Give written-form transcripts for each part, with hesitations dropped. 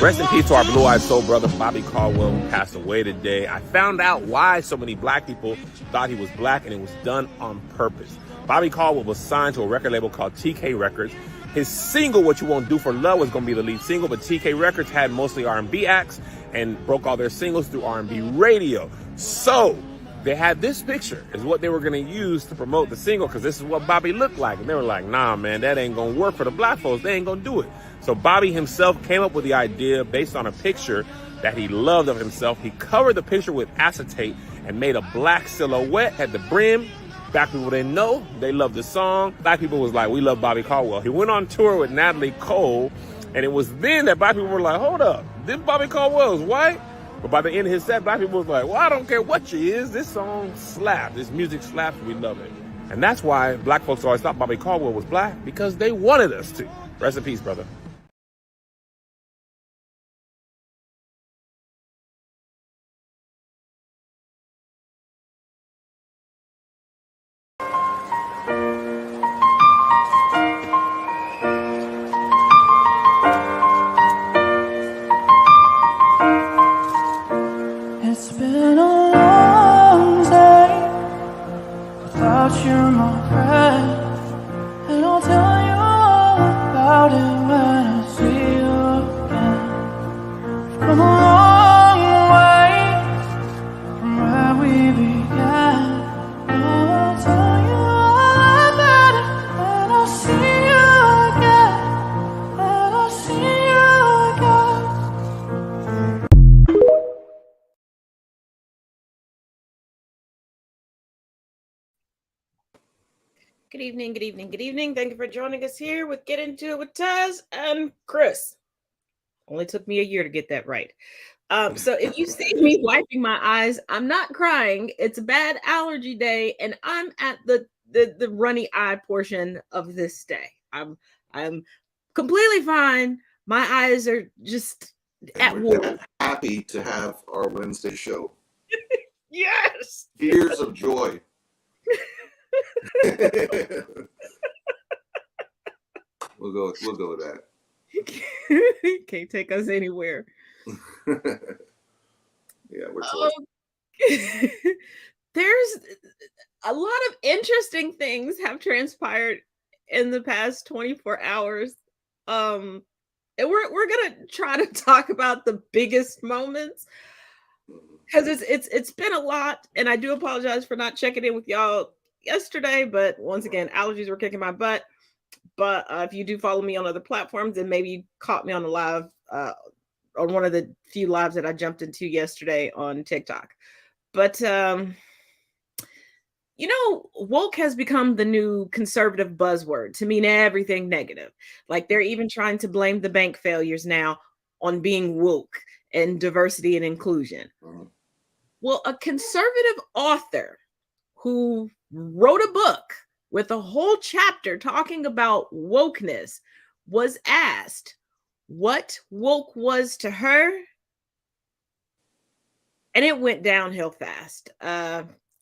Rest in peace to our blue-eyed soul brother, Bobby Caldwell, who passed away today. I found out why so many black people thought he was black, and it was done on purpose. Bobby Caldwell was signed to a record label called TK Records. His single, What You Won't Do for Love, was going to be the lead single, but TK Records had mostly R&B acts and broke all their singles through R&B radio. So they had this picture is what they were going to use to promote the single, because this is what Bobby looked like. And they were like, nah, man, that ain't going to work for the black folks. They ain't going to do it. So Bobby himself came up with the idea based on a picture that he loved of himself. He covered the picture with acetate and made a black silhouette at the brim. Black people didn't know. They loved the song. Black people was like, we love Bobby Caldwell. He went on tour with Natalie Cole, and it was then that black people were like, hold up, this Bobby Caldwell is white? But by the end of his set, black people was like, well, I don't care what she is. This song slaps. This music slaps. We love it. And that's why black folks always thought Bobby Caldwell was black, because they wanted us to. Rest in peace, brother. It's been a long day without you, my friend, and I'll tell you all about it when I see you again. We've come a long way from where we began, and I'll tell you all about it when I see you again, when I see you again. Good evening, good evening, good evening. Thank you for joining us here with Get Into It with Taz and Chris. Only took me a year to get that right. So if you see me wiping my eyes, I'm not crying. It's a bad allergy day, and I'm at the runny eye portion of this day. I'm completely fine. My eyes are just at war. Happy to have our Wednesday show. Yes. Tears of joy. We'll go with that. You can't take us anywhere. Yeah, we're told. There's a lot of interesting things have transpired in the past 24 hours. And we're gonna try to talk about the biggest moments, because it's been a lot, and I do apologize for not checking in with y'all yesterday, but once again, allergies were kicking my butt. But if you do follow me on other platforms, then maybe you caught me on the live, on one of the few lives that I jumped into yesterday on TikTok. But woke has become the new conservative buzzword to mean everything negative. Like, they're even trying to blame the bank failures now on being woke and diversity and inclusion. Mm-hmm. Well, a conservative author who wrote a book with a whole chapter talking about wokeness was asked what woke was to her, and it went downhill fast.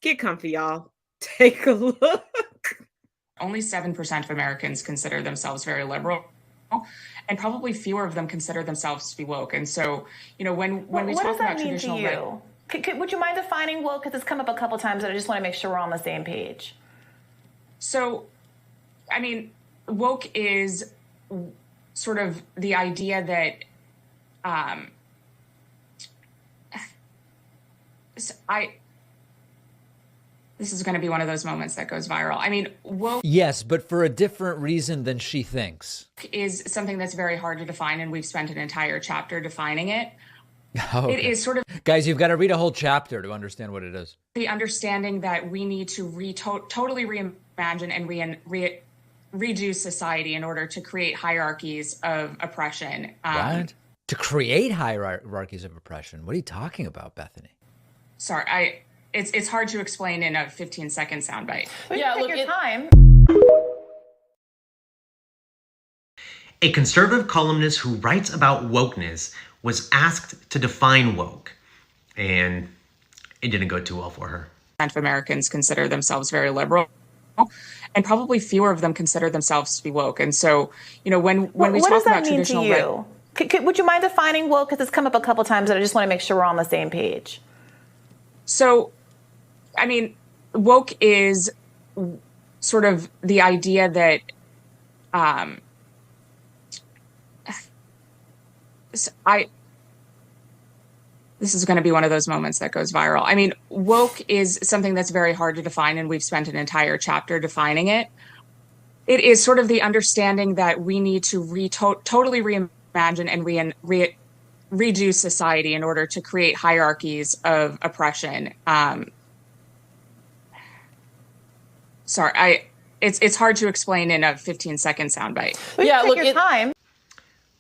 Get comfy, y'all. Take a look. Only 7% of Americans consider themselves very liberal, and probably fewer of them consider themselves to be woke. And so, when we talk about traditional right, would you mind defining woke? Because it's come up a couple times, and I just want to make sure we're on the same page. So, woke is sort of the idea that this is going to be one of those moments that goes viral. Woke. Yes, but for a different reason than she thinks. Is something that's very hard to define, and we've spent an entire chapter defining it. Okay. It is sort of... Guys, you've got to read a whole chapter to understand what it is. The understanding that we need to totally reimagine and redo society in order to create hierarchies of oppression. What? To create hierarchies of oppression? What are you talking about, Bethany? Sorry, it's hard to explain in a 15-second soundbite. Yeah, look, your time. A conservative columnist who writes about wokeness was asked to define woke, and it didn't go too well for her. Of Americans consider themselves very liberal, and probably fewer of them consider themselves to be woke. And so, when we talk about traditional... What does that mean to you? Would you mind defining woke? Because it's come up a couple times, and I just want to make sure we're on the same page. So, I mean, woke is sort of the idea that this is going to be one of those moments that goes viral. I mean, woke is something that's very hard to define, and we've spent an entire chapter defining it. It is sort of the understanding that we need to totally reimagine and redo society in order to create hierarchies of oppression. It's hard to explain in a 15-second soundbite. Yeah, look, your time.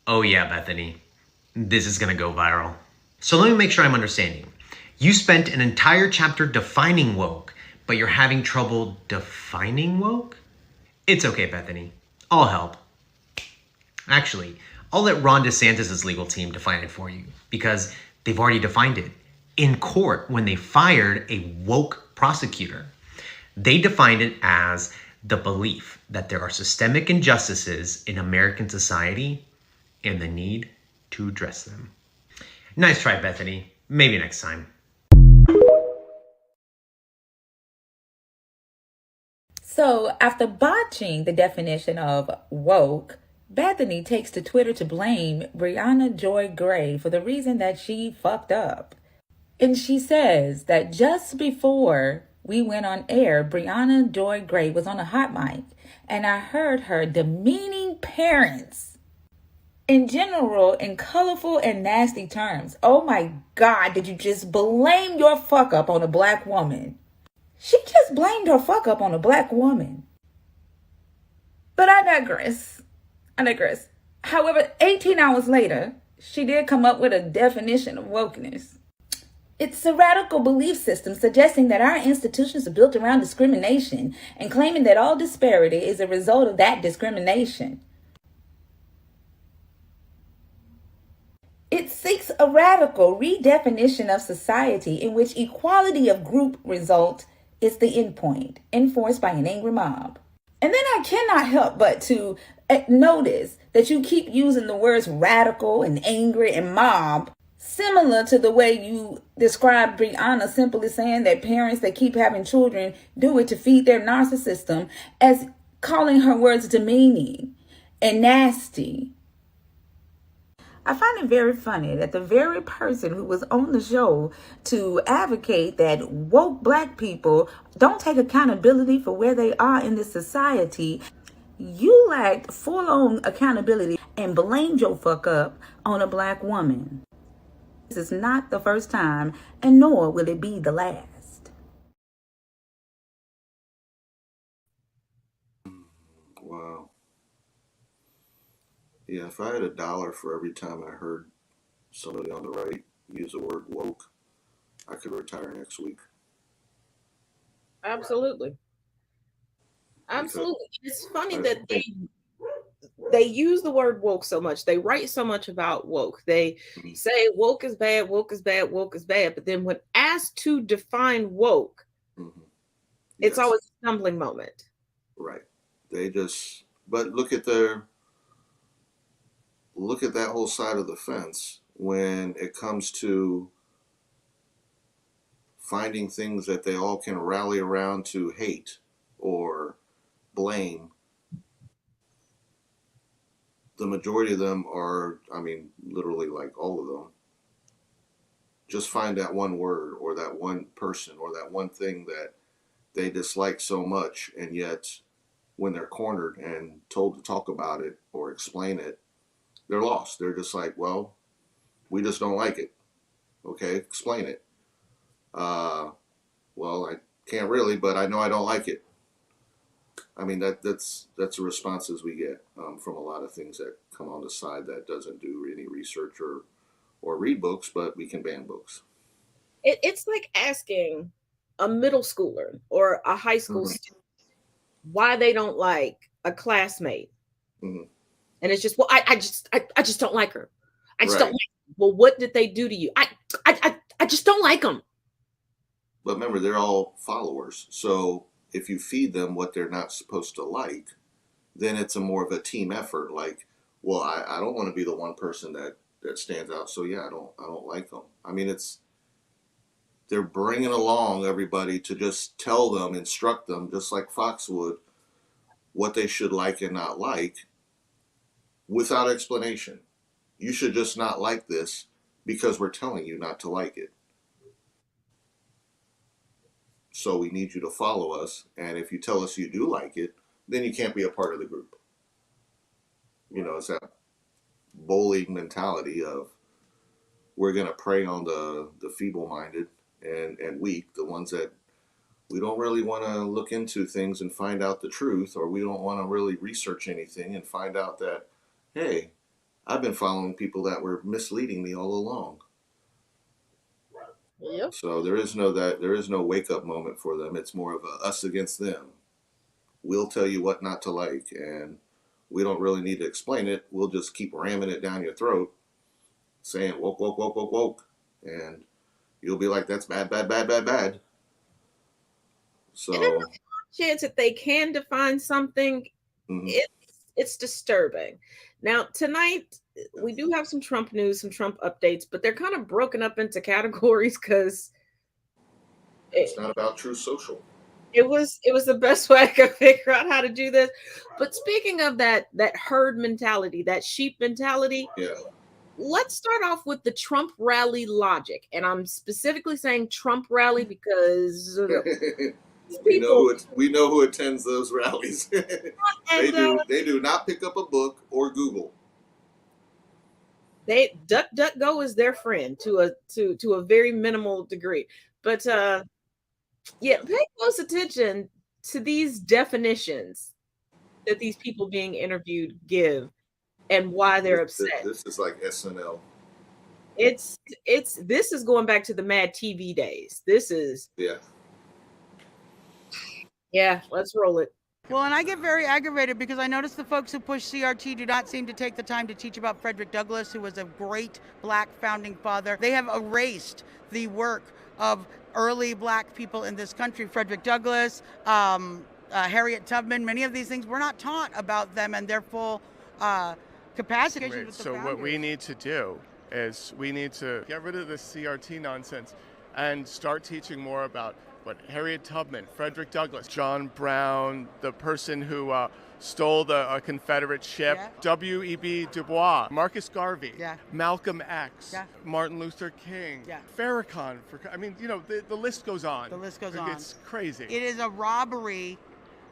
Oh yeah, Bethany. This is gonna go viral. So let me make sure I'm understanding. You spent an entire chapter defining woke, but you're having trouble defining woke? It's okay, Bethany. I'll help. Actually, I'll let Ron DeSantis' legal team define it for you, because they've already defined it in court when they fired a woke prosecutor. They defined it as the belief that there are systemic injustices in American society and the need to address them. Nice try, Bethany. Maybe next time. So, after botching the definition of woke, Bethany takes to Twitter to blame Brianna Joy Gray for the reason that she fucked up. And she says that just before we went on air, Brianna Joy Gray was on a hot mic, and I heard her demeaning parents in general in colorful and nasty terms. Oh my God, did you just blame your fuck up on a black woman? She just blamed her fuck up on a black woman. But I digress. However, 18 hours later, she did come up with a definition of wokeness. It's a radical belief system suggesting that our institutions are built around discrimination and claiming that all disparity is a result of that discrimination. It seeks a radical redefinition of society in which equality of group result is the endpoint, enforced by an angry mob. And then I cannot help but to notice that you keep using the words radical and angry and mob, similar to the way you describe Brianna simply saying that parents that keep having children do it to feed their narcissism, as calling her words demeaning and nasty. I find it very funny that the very person who was on the show to advocate that woke black people don't take accountability for where they are in this society, you lacked full-on accountability and blamed your fuck up on a black woman. This is not the first time, and nor will it be the last. Wow. Yeah, if I had $1 for every time I heard somebody on the right use the word woke, I could retire next week. Absolutely. It's funny that they use the word woke so much. They write so much about woke. They say woke is bad, woke is bad, woke is bad. But then when asked to define woke, it's always a stumbling moment. Right. But look at that whole side of the fence when it comes to finding things that they all can rally around to hate or blame. The majority of them are, literally like all of them, just find that one word or that one person or that one thing that they dislike so much, and yet when they're cornered and told to talk about it or explain it, they're lost. They're just like, well, we just don't like it. Okay, explain it. Well, I can't really, but I know I don't like it. That's the responses we get from a lot of things that come on the side that doesn't do any research or read books, but we can ban books. It's like asking a middle schooler or a high school student why they don't like a classmate. And it's just, well, I just don't like her. I just don't like her. Well, what did they do to you? I just don't like them. But remember, they're all followers. So if you feed them what they're not supposed to like, then it's a more of a team effort. Like, well, I don't want to be the one person that stands out. So yeah, I don't like them. I mean, they're bringing along everybody to just tell them, instruct them, just like Fox would, what they should like and not like, without explanation. You should just not like this because we're telling you not to like it. So we need you to follow us, and if you tell us you do like it, then you can't be a part of the group. It's that bullying mentality of we're going to prey on the feeble-minded and weak, the ones that we don't really want to look into things and find out the truth, or we don't want to really research anything and find out that, hey, I've been following people that were misleading me all along. Yep. So there is no wake up moment for them. It's more of a us against them. We'll tell you what not to like, and we don't really need to explain it. We'll just keep ramming it down your throat, saying woke, woke, woke, woke, woke, and you'll be like, that's bad, bad, bad, bad, bad. So chance that they can define something, it's disturbing. Now tonight we do have some Trump news, some Trump updates, but they're kind of broken up into categories because it's not about True Social. It was the best way I could figure out how to do this. But speaking of that herd mentality, that sheep mentality, yeah. Let's start off with the Trump rally logic. And I'm specifically saying Trump rally because we know who attends those rallies. They do not pick up a book or Google. They DuckDuckGo is their friend to a very minimal degree. But yeah, pay close attention to these definitions that these people being interviewed give and why they're upset. This is like SNL. This is going back to the Mad TV days. This is yeah, let's roll it. Well, and I get very aggravated because I notice the folks who push CRT do not seem to take the time to teach about Frederick Douglass, who was a great black founding father. They have erased the work of early black people in this country. Frederick Douglass, Harriet Tubman, many of these things, we're not taught about them and their full capacity. Right. So what we need to do is we need to get rid of this CRT nonsense and start teaching more about what Harriet Tubman, Frederick Douglass, John Brown, the person who stole the Confederate ship, W.E.B. Du Bois, Marcus Garvey, Malcolm X, Martin Luther King, Farrakhan. The list goes on. The list goes on. It's crazy. It is a robbery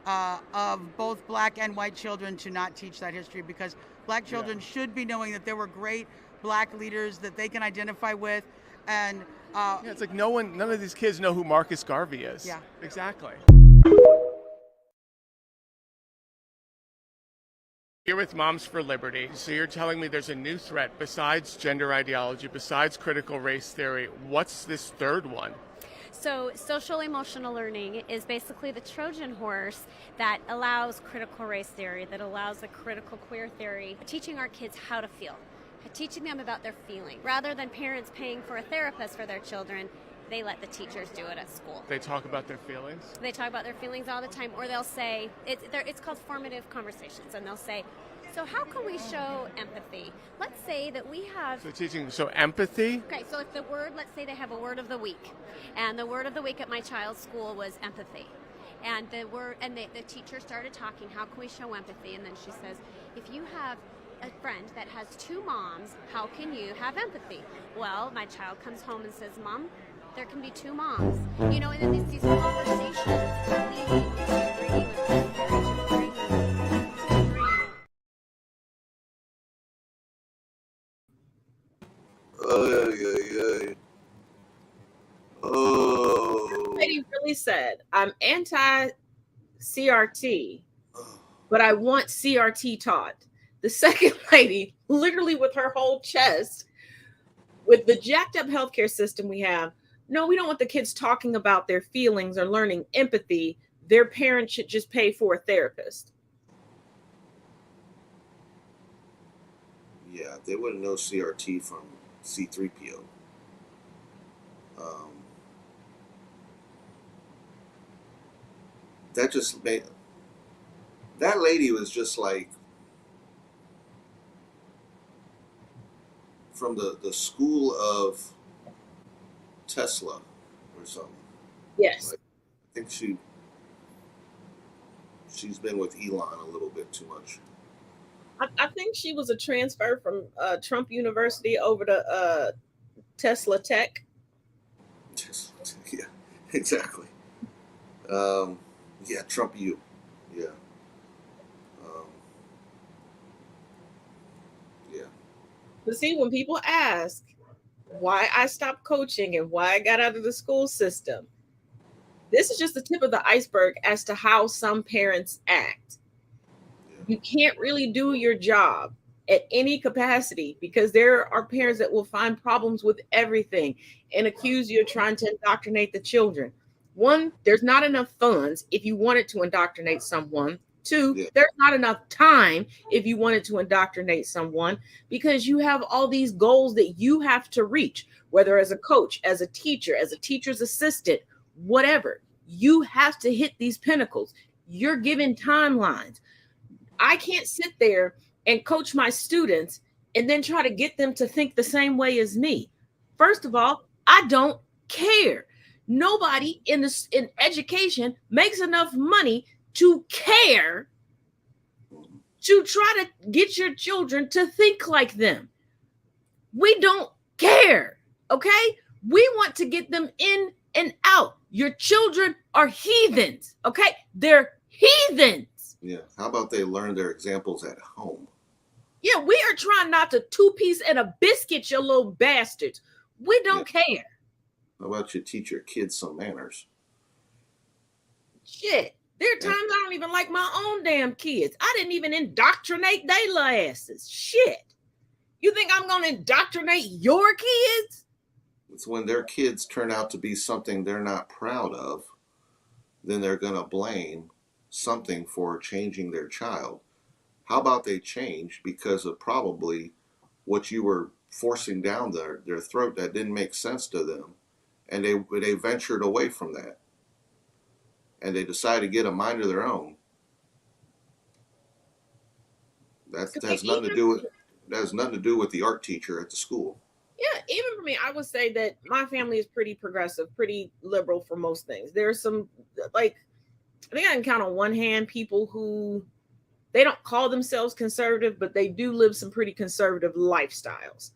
of both black and white children to not teach that history, because black children should be knowing that there were great black leaders that they can identify with. And it's like none of these kids know who Marcus Garvey is. Yeah, exactly. Here with Moms for Liberty. So you're telling me there's a new threat besides gender ideology, besides critical race theory. What's this third one? So social emotional learning is basically the Trojan horse that allows critical race theory, that allows a critical queer theory, teaching our kids how to feel. Teaching them about their feeling. Rather than parents paying for a therapist for their children, they let the teachers do it at school. They talk about their feelings? They talk about their feelings all the time, or they'll say, it's called formative conversations, and they'll say, so how can we show empathy? Let's say that we have... So empathy? Okay, so if let's say they have a word of the week, and the word of the week at my child's school was empathy. And the teacher started talking, how can we show empathy? And then she says, if you have a friend that has two moms, how can you have empathy? Well, my child comes home and says, Mom, there can be two moms. And then it's these conversations leading This lady really said, I'm anti-CRT, but I want CRT taught. The second lady, literally with her whole chest, with the jacked up healthcare system we have, no, we don't want the kids talking about their feelings or learning empathy. Their parents should just pay for a therapist. Yeah, they wouldn't know CRT from C-3PO. That lady was just like, from the school of Tesla or something. Yes. Like, I think she's been with Elon a little bit too much. I think she was a transfer from Trump University over to Tesla Tech. Yeah, exactly. Yeah, Trump U. Yeah. Yeah. But see, when people ask why I stopped coaching and why I got out of the school system, this is just the tip of the iceberg as to how some parents act. You can't really do your job at any capacity because there are parents that will find problems with everything and accuse you of trying to indoctrinate the children. One, there's not enough funds if you wanted to indoctrinate someone. Two, there's not enough time if you wanted to indoctrinate someone because you have all these goals that you have to reach, whether as a coach, as a teacher, as a teacher's assistant, whatever. You have to hit these pinnacles. You're given timelines. I can't sit there and coach my students and then try to get them to think the same way as me. First of all, I don't care. Nobody in education makes enough money to care to try to get your children to think like them. We don't care, okay? We want to get them in and out. Your children are heathens, okay? They're heathens. Yeah. How about they learn their examples at home? Yeah, we are trying not to two-piece and a biscuit, you little bastards. We don't care. How about you teach your kids some manners? Shit. There are times I don't even like my own damn kids. I didn't even indoctrinate their little asses. Shit. You think I'm going to indoctrinate your kids? It's when their kids turn out to be something they're not proud of, then they're going to blame something for changing their child. How about they change because of probably what you were forcing down their throat that didn't make sense to them, and they ventured away from that, and they decided to get a mind of their own. That has nothing to do with the art teacher at the school. Yeah, even for me, I would say that my family is pretty progressive, pretty liberal for most things. There's some, like, I think I can count on one hand people who they don't call themselves conservative, but they do live some pretty conservative lifestyles.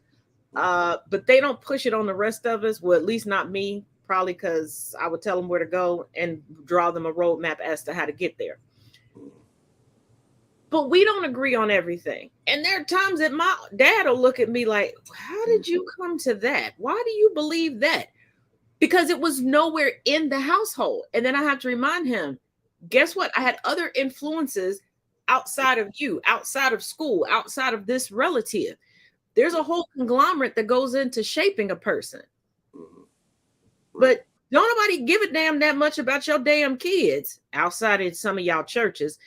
But they don't push it on the rest of us. Well, at least not me, probably because I would tell them where to go and draw them a roadmap as to how to get there. But we don't agree on everything. And there are times that my dad will look at me like, how did you come to that? Why do you believe that? Because it was nowhere in the household. And then I have to remind him, guess what? I had other influences outside of you, outside of school, outside of this relative. There's a whole conglomerate that goes into shaping a person. But don't nobody give a damn that much about your damn kids outside of some of y'all churches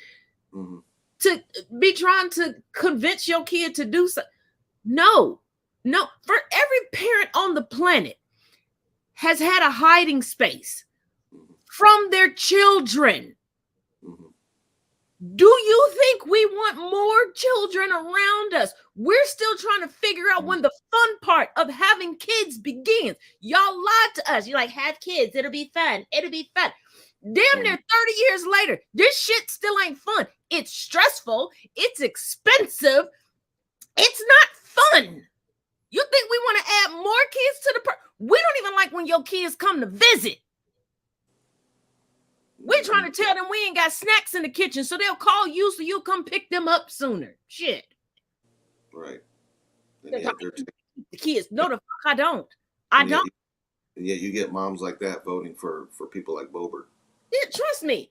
to be trying to convince your kid to do something. No. For every parent on the planet has had a hiding space from their children. Do you think we want more children around us? We're still trying to figure out when the fun part of having kids begins. Y'all lied to us. You're like, have kids. It'll be fun. It'll be fun. Damn near 30 years later, this shit still ain't fun. It's stressful. It's expensive. It's not fun. You think we want to add more kids to the we don't even like when your kids come to visit. We're trying to tell them we ain't got snacks in the kitchen, so they'll call you so you'll come pick them up sooner. Shit. Right. The kids. No, the fuck I don't. I don't. And yet you get moms like that voting for people like Boebert. Yeah, trust me.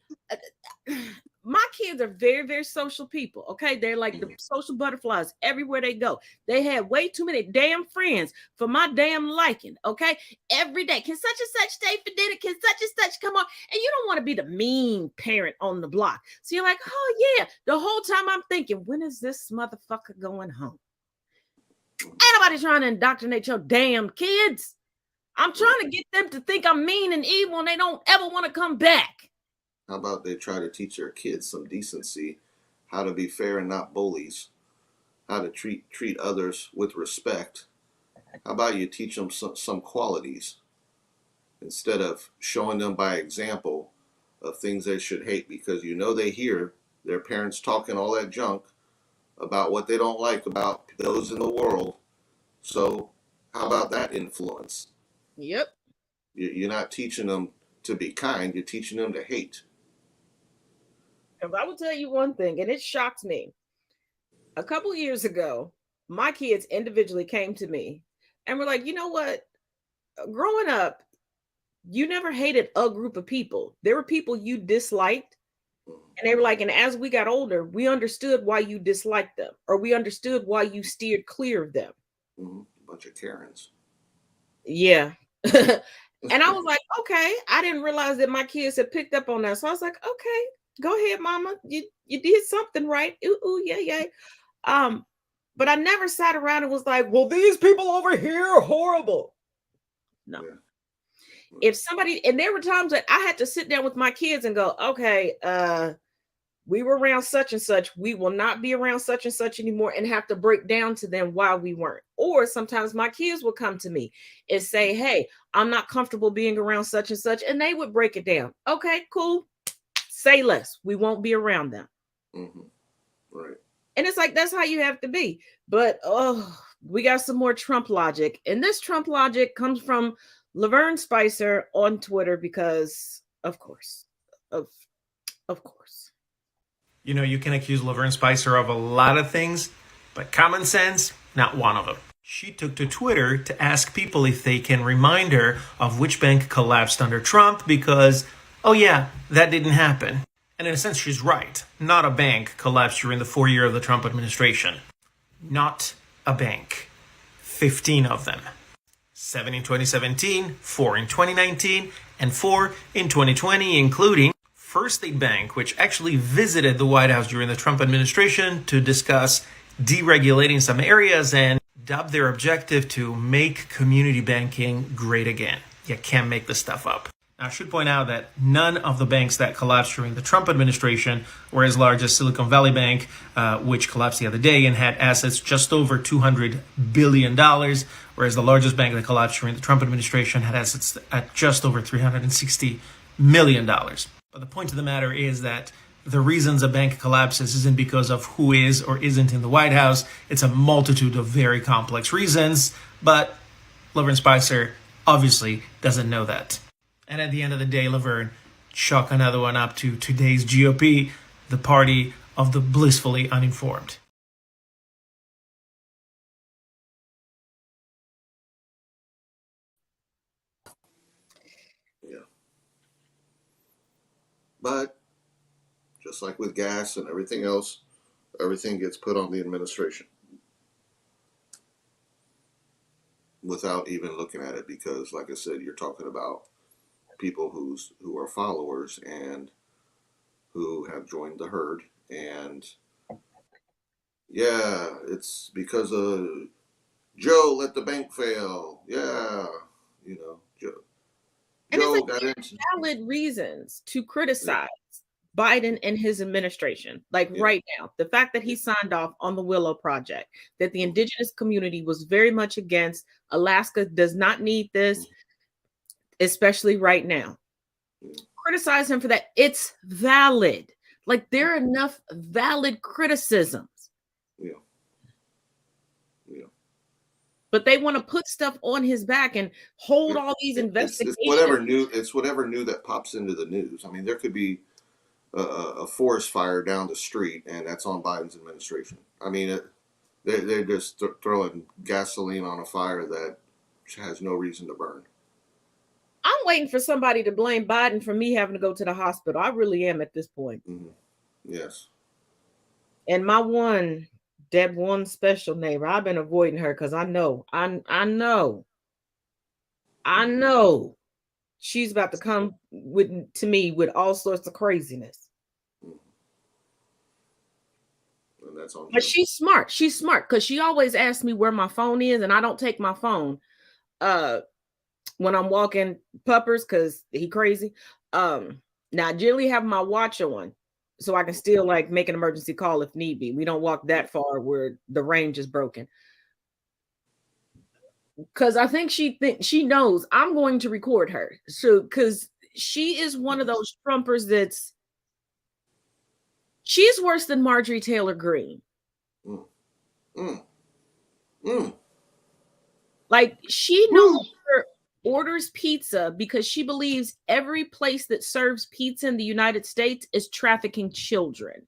My kids are very, very social people. Okay. They're like the social butterflies everywhere they go. They had way too many damn friends for my damn liking. Okay. Every day. Can such and such stay for dinner? Can such and such come on? And you don't want to be the mean parent on the block. So you're like, oh yeah. The whole time I'm thinking, when is this motherfucker going home? Ain't nobody trying to indoctrinate your damn kids. I'm trying to get them to think I'm mean and evil and they don't ever want to come back. How about they try to teach their kids some decency, how to be fair and not bullies, how to treat others with respect, How about you teach them some qualities instead of showing them by example of things they should hate, because you know they hear their parents talking all that junk about what they don't like about those in the world. So how about that influence? Yep. You're not teaching them to be kind, you're teaching them to hate. Because I will tell you one thing, and it shocked me. A couple years ago, my kids individually came to me and were like, you know what? Growing up, you never hated a group of people. There were people you disliked. And they were like, and as we got older, we understood why you disliked them, or we understood why you steered clear of them. Mm-hmm. Bunch of Karens. Yeah. And I was like, okay, I didn't realize that my kids had picked up on that. So I was like, okay, go ahead, mama. You did something right. Ooh, yeah. But I never sat around and was like, well, these people over here are horrible. No. Yeah. If somebody, and there were times that I had to sit down with my kids and go, okay, we were around such and such. We will not be around such and such anymore, and have to break down to them why we weren't. Or sometimes my kids would come to me and say, hey, I'm not comfortable being around such and such. And they would break it down. Okay, cool. Say less. We won't be around them. Mm-hmm. Right. And it's like, that's how you have to be. But, we got some more Trump logic. And this Trump logic comes from Laverne Spicer on Twitter because, of course. You know, you can accuse Laverne Spicer of a lot of things, but common sense, not one of them. She took to Twitter to ask people if they can remind her of which bank collapsed under Trump because, oh yeah, that didn't happen. And in a sense, she's right. Not a bank collapsed during the 4 year of the Trump administration. Not a bank. 15 of them. 7 in 2017, 4 in 2019, and 4 in 2020, including First State Bank, which actually visited the White House during the Trump administration to discuss deregulating some areas and dubbed their objective to make community banking great again. You can't make this stuff up. Now, I should point out that none of the banks that collapsed during the Trump administration were as large as Silicon Valley Bank, which collapsed the other day and had assets just over $200 billion, whereas the largest bank that collapsed during the Trump administration had assets at just over $360 million. But the point of the matter is that the reasons a bank collapses isn't because of who is or isn't in the White House. It's a multitude of very complex reasons, but Laverne Spicer obviously doesn't know that. And at the end of the day, Laverne, chalk another one up to today's GOP, the party of the blissfully uninformed. Yeah. But just like with gas and everything else, everything gets put on the administration without even looking at it, because like I said, you're talking about people who are followers and who have joined the herd, and yeah, it's because of Joe let the bank fail. Yeah, Joe. And Joe it's got like into valid reasons to criticize Biden and his administration. Like right now, the fact that he signed off on the Willow Project, that the indigenous community was very much against. Alaska does not need this, especially right now. Criticize him for that. It's valid. Like there are enough valid criticisms. Yeah. But they want to put stuff on his back and hold all these investigations. It's whatever new that pops into the news. I mean, there could be a forest fire down the street, and that's on Biden's administration. I mean, they're just throwing gasoline on a fire that has no reason to burn. I'm waiting for somebody to blame Biden for me having to go to the hospital. I really am at this point. Mm-hmm. Yes. And my one special neighbor, I've been avoiding her because I know she's about to come to me with all sorts of craziness. And that's on. But she's smart. She's smart because she always asks me where my phone is, and I don't take my phone when I'm walking puppers because he crazy. Now I generally have my watch on so I can still like make an emergency call if need be. We don't walk that far where the range is broken. because I think she knows I'm going to record her. So because she is one of those Trumpers she's worse than Marjorie Taylor Greene. Like she no longer orders pizza because she believes every place that serves pizza in the United States is trafficking children.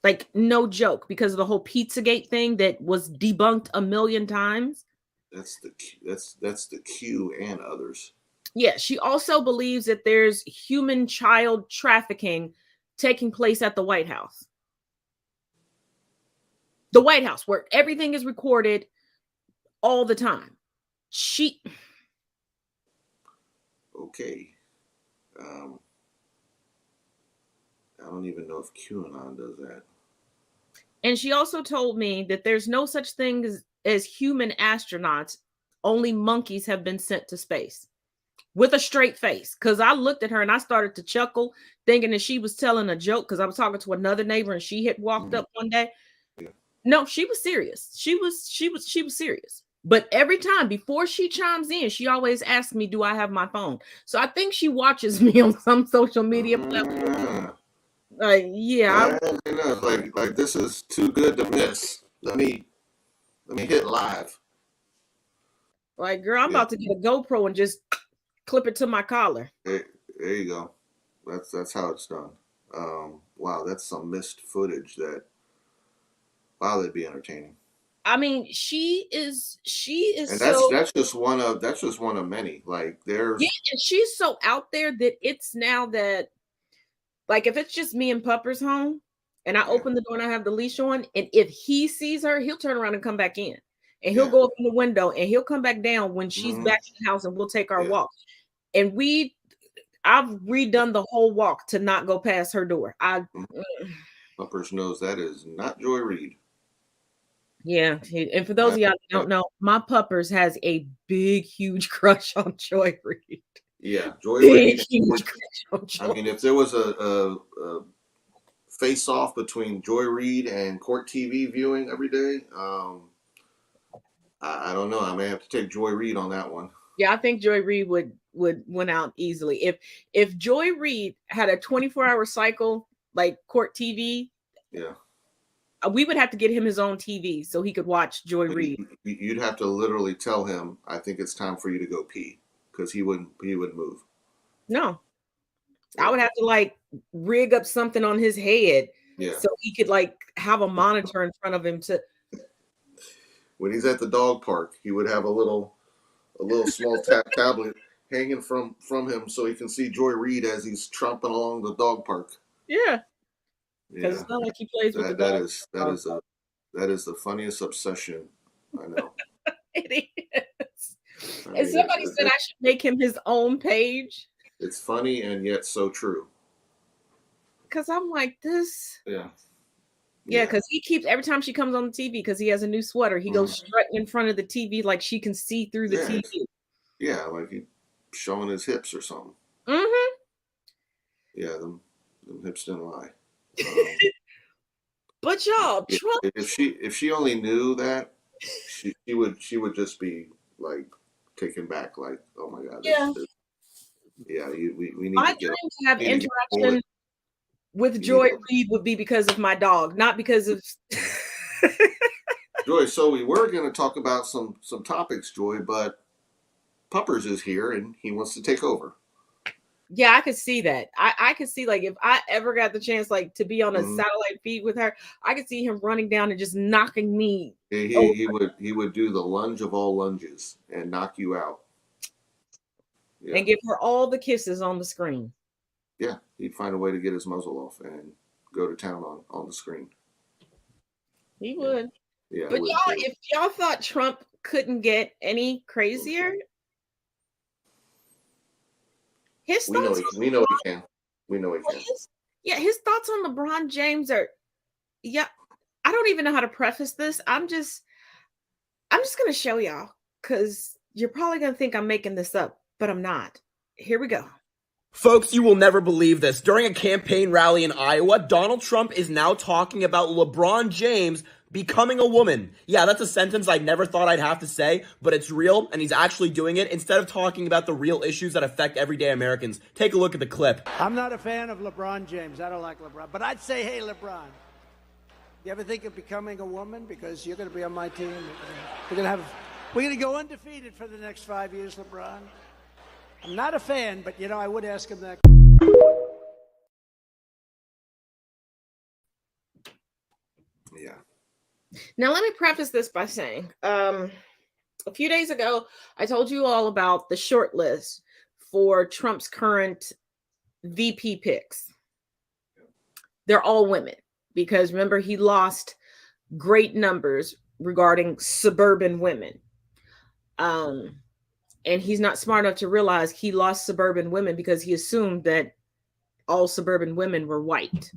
Like no joke, because of the whole Pizzagate thing that was debunked a million times. That's the Q and others. Yeah, she also believes that there's human child trafficking taking place at the White House. The White House, where everything is recorded all the time. Okay. I don't even know if QAnon does that. And she also told me that there's no such thing as human astronauts. Only monkeys have been sent to space. With a straight face. Because I looked at her and I started to chuckle, thinking that she was telling a joke, because I was talking to another neighbor and she had walked up one day. Yeah. No, she was serious. She was serious. But every time before she chimes in, she always asks me, do I have my phone? So I think she watches me on some social media platform. Yeah. Like this is too good to miss. Let me hit live. Like, girl, I'm about to get a GoPro and just clip it to my collar. There you go. That's how it's done. Wow, that's some missed footage that'd be entertaining. I mean, she is and that's just one of many. Like there's and she's so out there that it's now that, like, if it's just me and Puppers home and I open the door and I have the leash on, and if he sees her, he'll turn around and come back in. And he'll go up in the window and he'll come back down when she's back in the house, and we'll take our walk. And I've redone the whole walk to not go past her door. Puppers knows that is not Joy Reid. Yeah, and for those of y'all that don't know, my Puppers has a big, huge crush on Joy Reid. Yeah, Joy Reid. I mean, if there was a face-off between Joy Reid and Court TV viewing every day, I don't know. I may have to take Joy Reid on that one. Yeah, I think Joy Reid would win out easily. If Joy Reid had a 24-hour cycle like Court TV, we would have to get him his own TV so he could watch Joy Reid. You'd have to literally tell him, I think it's time for you to go pee, because he wouldn't move. No. I would have to like rig up something on his head so he could like have a monitor in front of him to. When he's at the dog park, he would have a little small tablet hanging from him so he can see Joy Reid as he's tromping along the dog park. Yeah. Because it's not like he plays with the dog. That is the funniest obsession I know. It is. And somebody said I should make him his own page. It's funny and yet so true. Because I'm like this. Yeah. Yeah, because he keeps, every time she comes on the TV, because he has a new sweater, he goes strutting in front of the TV like she can see through the TV. Yeah, like he's showing his hips or something. Mm-hmm. Yeah, them hips didn't lie. But y'all, Trump. If she only knew that, she would just be like taken back, like, oh my God. We need my to get, dream to have interaction with Joy Reid would be because of my dog, not because of Joy. So we were going to talk about some topics, Joy, but Puppers is here and he wants to take over. Yeah, I could see that. I could see, like, if I ever got the chance, like, to be on a satellite feed with her, I could see him running down and just knocking me. He would do the lunge of all lunges and knock you out. Yeah. And give her all the kisses on the screen. Yeah, he'd find a way to get his muzzle off and go to town on the screen. He would. Yeah. But y'all, if y'all thought Trump couldn't get any crazier, his thoughts. We know he can. His thoughts on LeBron James are. Yeah, I don't even know how to preface this. I'm just gonna show y'all, because you're probably gonna think I'm making this up, but I'm not. Here we go. Folks, you will never believe this. During a campaign rally in Iowa, Donald Trump is now talking about LeBron James Becoming a woman. Yeah, that's a sentence I never thought I'd have to say, but it's real, and he's actually doing it instead of talking about the real issues that affect everyday Americans. Take a look at the clip. I'm not a fan of LeBron James. I don't like LeBron. But I'd say, hey, LeBron, you ever think of becoming a woman? Because you're going to be on my team. We're going to go undefeated for the next 5 years, LeBron. I'm not a fan, but, I would ask him that. Yeah. Now, let me preface this by saying, a few days ago, I told you all about the short list for Trump's current VP picks. They're all women because remember, he lost great numbers regarding suburban women. And he's not smart enough to realize he lost suburban women because he assumed that all suburban women were white.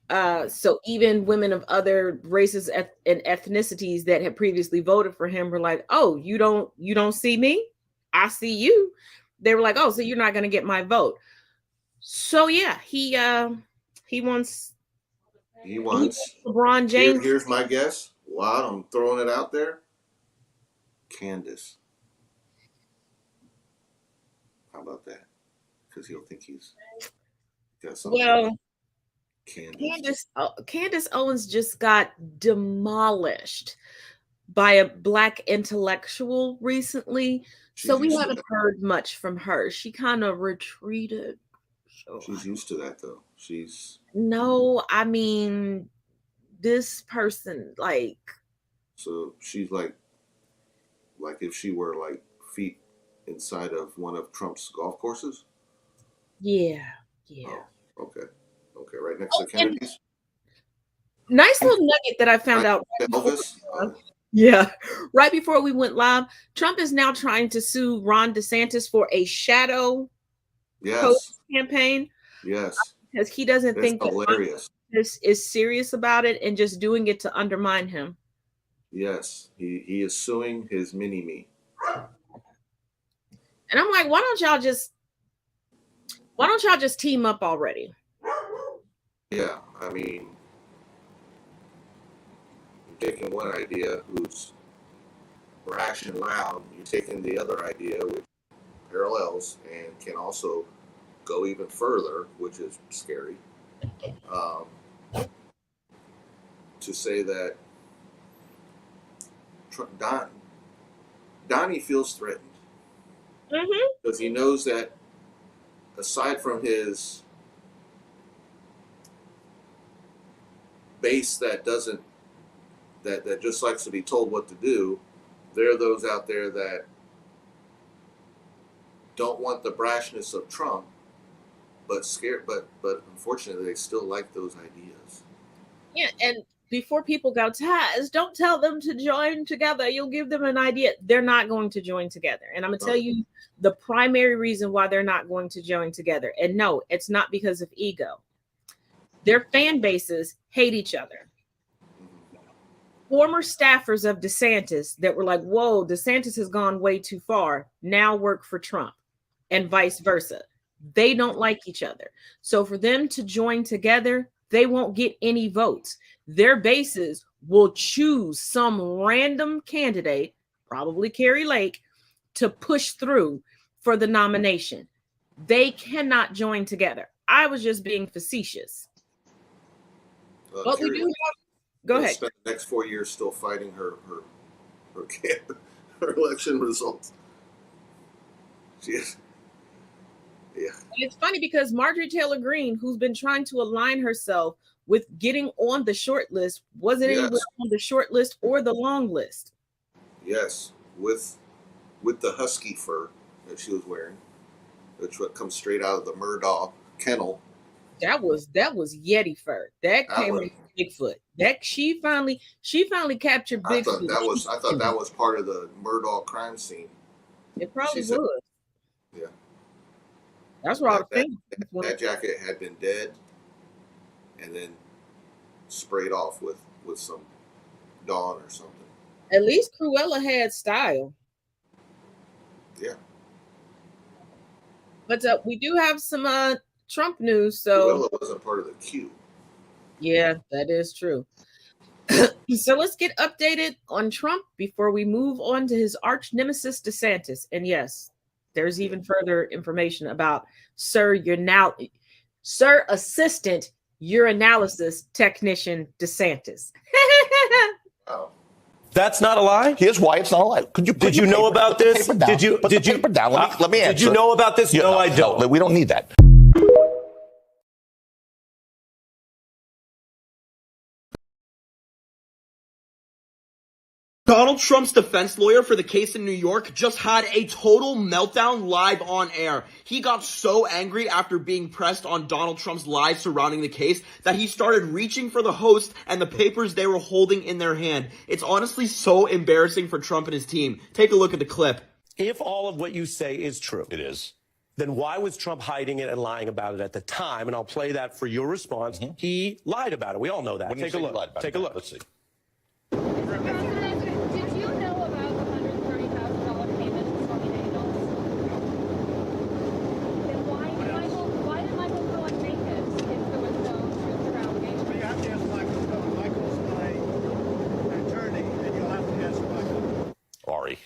So even women of other races and ethnicities that had previously voted for him were like, "Oh, you don't see me? I see you." They were like, "Oh, so you're not going to get my vote." So yeah, he wants LeBron James. Here's my guess. Wow, I'm throwing it out there. Candace. How about that? Because he'll think he's got something. Well, Candace. Candace Owens just got demolished by a Black intellectual recently. So we haven't heard much from her. She kind of retreated. So she's used to that, though. No, I mean, this person, like. So she's like if she were like feet inside of one of Trump's golf courses? Yeah. Oh, okay. Okay, right next to Kennedy's. Nice little nugget that I found out. Elvis. Yeah, right before we went live, Trump is now trying to sue Ron DeSantis for a shadow post campaign. Yes, because he doesn't think hilarious. That this is serious about it and just doing it to undermine him. Yes, he is suing his mini-me. And I'm like, why don't y'all just team up already? Yeah, I mean, you're taking one idea who's brash and loud, you're taking the other idea with parallels and can also go even further, which is scary, to say that Donnie feels threatened because he knows that aside from his base that just likes to be told what to do, there are those out there that don't want the brashness of Trump, but unfortunately they still like those ideas. Yeah, and before people go, Taz, don't tell them to join together. You'll give them an idea. They're not going to join together. And I'm going to tell you the primary reason why they're not going to join together. And no, it's not because of ego. Their fan bases hate each other. Former staffers of DeSantis that were like, whoa, DeSantis has gone way too far, now work for Trump, and vice versa. They don't like each other. So for them to join together, they won't get any votes. Their bases will choose some random candidate, probably Carrie Lake, to push through for the nomination. They cannot join together. I was just being facetious. But we do have. Go ahead. Spend the next 4 years still fighting her election results. Yeah. And it's funny because Marjorie Taylor Greene, who's been trying to align herself with getting on the short list, wasn't anywhere on the short list or the long list. Yes, with the husky fur that she was wearing, which comes straight out of the Murdaugh kennel. That was Yeti fur. That came from Bigfoot. That she finally captured Bigfoot. I thought that was part of the Murdaugh crime scene. It probably was. Yeah. That's what I was thinking. That jacket had been dead and then sprayed off with some Dawn or something. At least Cruella had style. Yeah. But we do have some Trump news. So Cruella wasn't part of the queue. Yeah, that is true. So let's get updated on Trump before we move on to his arch nemesis DeSantis. And yes, there's even further information about Sir Assistant Urinalysis Technician DeSantis. That's not a lie. Here's why it's not a lie. Did you know about this? Did you? Put the paper down. Let me answer. Did you know about this? Yeah, no, I don't. No, we don't need that. Donald Trump's defense lawyer for the case in New York just had a total meltdown live on air. He got so angry after being pressed on Donald Trump's lies surrounding the case that he started reaching for the host and the papers they were holding in their hand. It's honestly so embarrassing for Trump and his team. Take a look at the clip. If all of what you say is true, it is. Then why was Trump hiding it and lying about it at the time? And I'll play that for your response. He lied about it. We all know that. Take a look. Take a look. Let's see. Ari,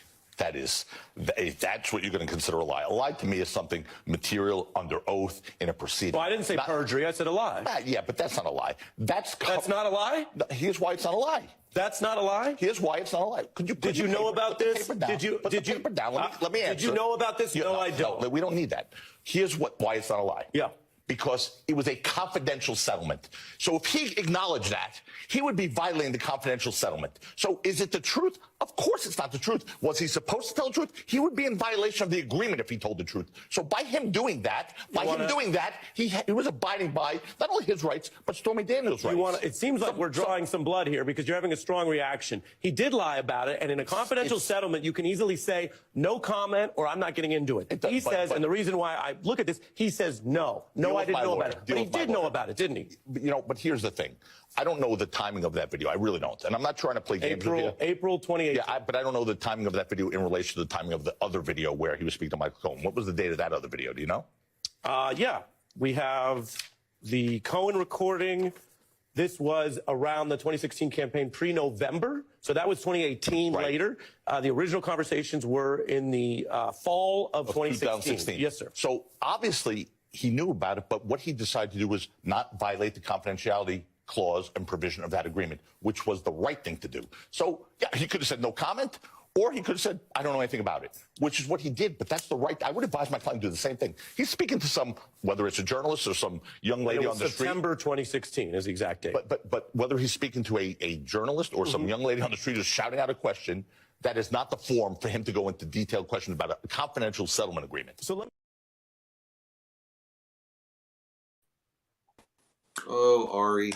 that's what you're going to consider a lie. A lie to me is something material under oath in a proceeding. Well, I didn't say perjury. I said a lie. Yeah, but that's not a lie. That's not a lie? Here's why it's not a lie. That's not a lie? Here's why it's not a lie. Did you know about this? Did you? Put the paper down. Let me answer. Did you know about this? No, I don't. No, we don't need that. Here's why it's not a lie. Yeah. Because it was a confidential settlement. So if he acknowledged that, he would be violating the confidential settlement. So is it the truth? Of course it's not the truth. Was he supposed to tell the truth? He would be in violation of the agreement if he told the truth. So by him doing that, he was abiding by not only his rights, but Stormy Daniels' rights. It seems like we're drawing some blood here because you're having a strong reaction. He did lie about it, and in a confidential settlement, you can easily say, no comment, or I'm not getting into it. He says, and the reason why I look at this, he says, no, I didn't know about it. But he did know about it, didn't he? But here's the thing. I don't know the timing of that video. I really don't. And I'm not trying to play games with you. April 28th. Yeah, but I don't know the timing of that video in relation to the timing of the other video where he was speaking to Michael Cohen. What was the date of that other video? Do you know? Yeah. We have the Cohen recording. This was around the 2016 campaign pre-November. So that was 2018 later. The original conversations were in the fall of 2016. Yes, sir. So obviously he knew about it, but what he decided to do was not violate the confidentiality clause and provision of that agreement, which was the right thing to do. So, yeah, he could have said no comment, or he could have said, I don't know anything about it, which is what he did. But that's the right. I would advise my client to do the same thing. He's speaking to some, whether it's a journalist or some young lady on the street. September 2016 is the exact date. But whether he's speaking to a journalist or some young lady on the street who's shouting out a question, that is not the form for him to go into detailed questions about a confidential settlement agreement. So Oh, Ari.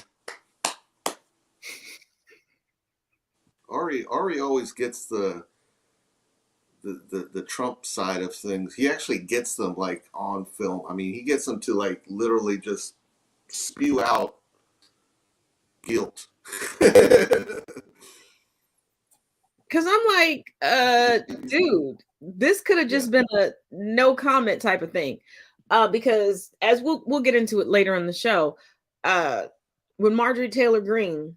Ari always gets the Trump side of things. He actually gets them like on film. I mean, he gets them to like literally just spew out guilt. Because I'm like, dude, this could have just been a no comment type of thing. Because as we'll get into it later in the show, when Marjorie Taylor Greene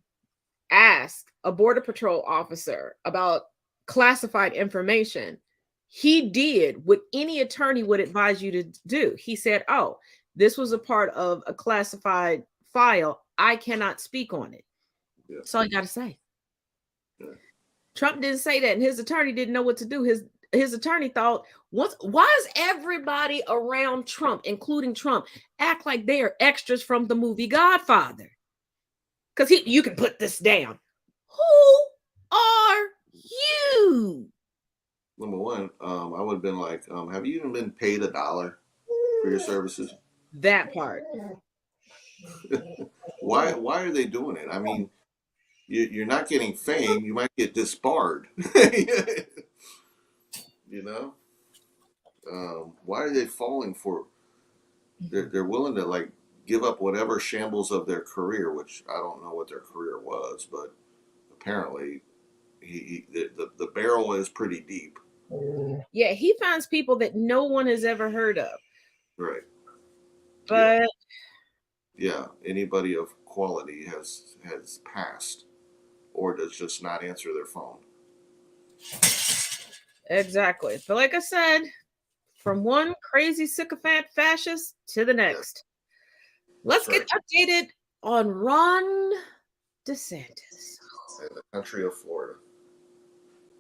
asked a Border Patrol officer about classified information, he did what any attorney would advise you to do. He said, oh, this was a part of a classified file. I cannot speak on it. Yeah. That's all you got to say. Yeah. Trump didn't say that, and his attorney didn't know what to do. His attorney thought, why is everybody around Trump, including Trump, act like they are extras from the movie Godfather? Because you can put this down. Who are you? Number one, I would have been like, have you even been paid $1 for your services? That part. Why are they doing it? I mean, you're not getting fame. You might get disbarred. You know? Why are they falling for? They're willing to like give up whatever shambles of their career, which I don't know what their career was, but apparently the barrel is pretty deep. Yeah, he finds people that no one has ever heard of. Right. But yeah, anybody of equality has passed, or does just not answer their phone. Exactly. But like I said, from one crazy sycophant fascist to the next. Let's get updated on Ron DeSantis. In the country of Florida.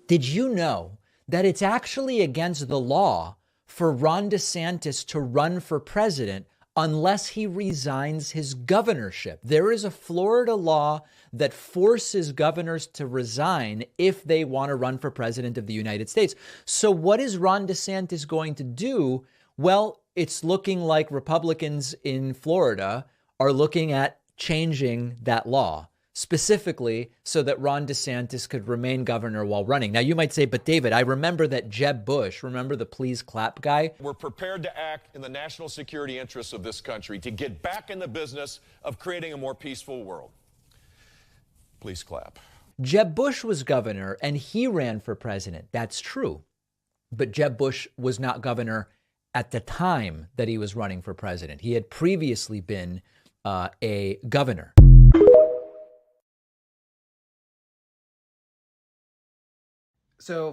Did you know that it's actually against the law for Ron DeSantis to run for president unless he resigns his governorship? There is a Florida law that forces governors to resign if they want to run for president of the United States. So what is Ron DeSantis going to do? Well, it's looking like Republicans in Florida are looking at changing that law, specifically so that Ron DeSantis could remain governor while running. Now, you might say, but David, I remember that Jeb Bush, remember the please clap guy? We're prepared to act in the national security interests of this country to get back in the business of creating a more peaceful world. Please clap. Jeb Bush was governor and he ran for president. That's true. But Jeb Bush was not governor at the time that he was running for president. He had previously been a governor. So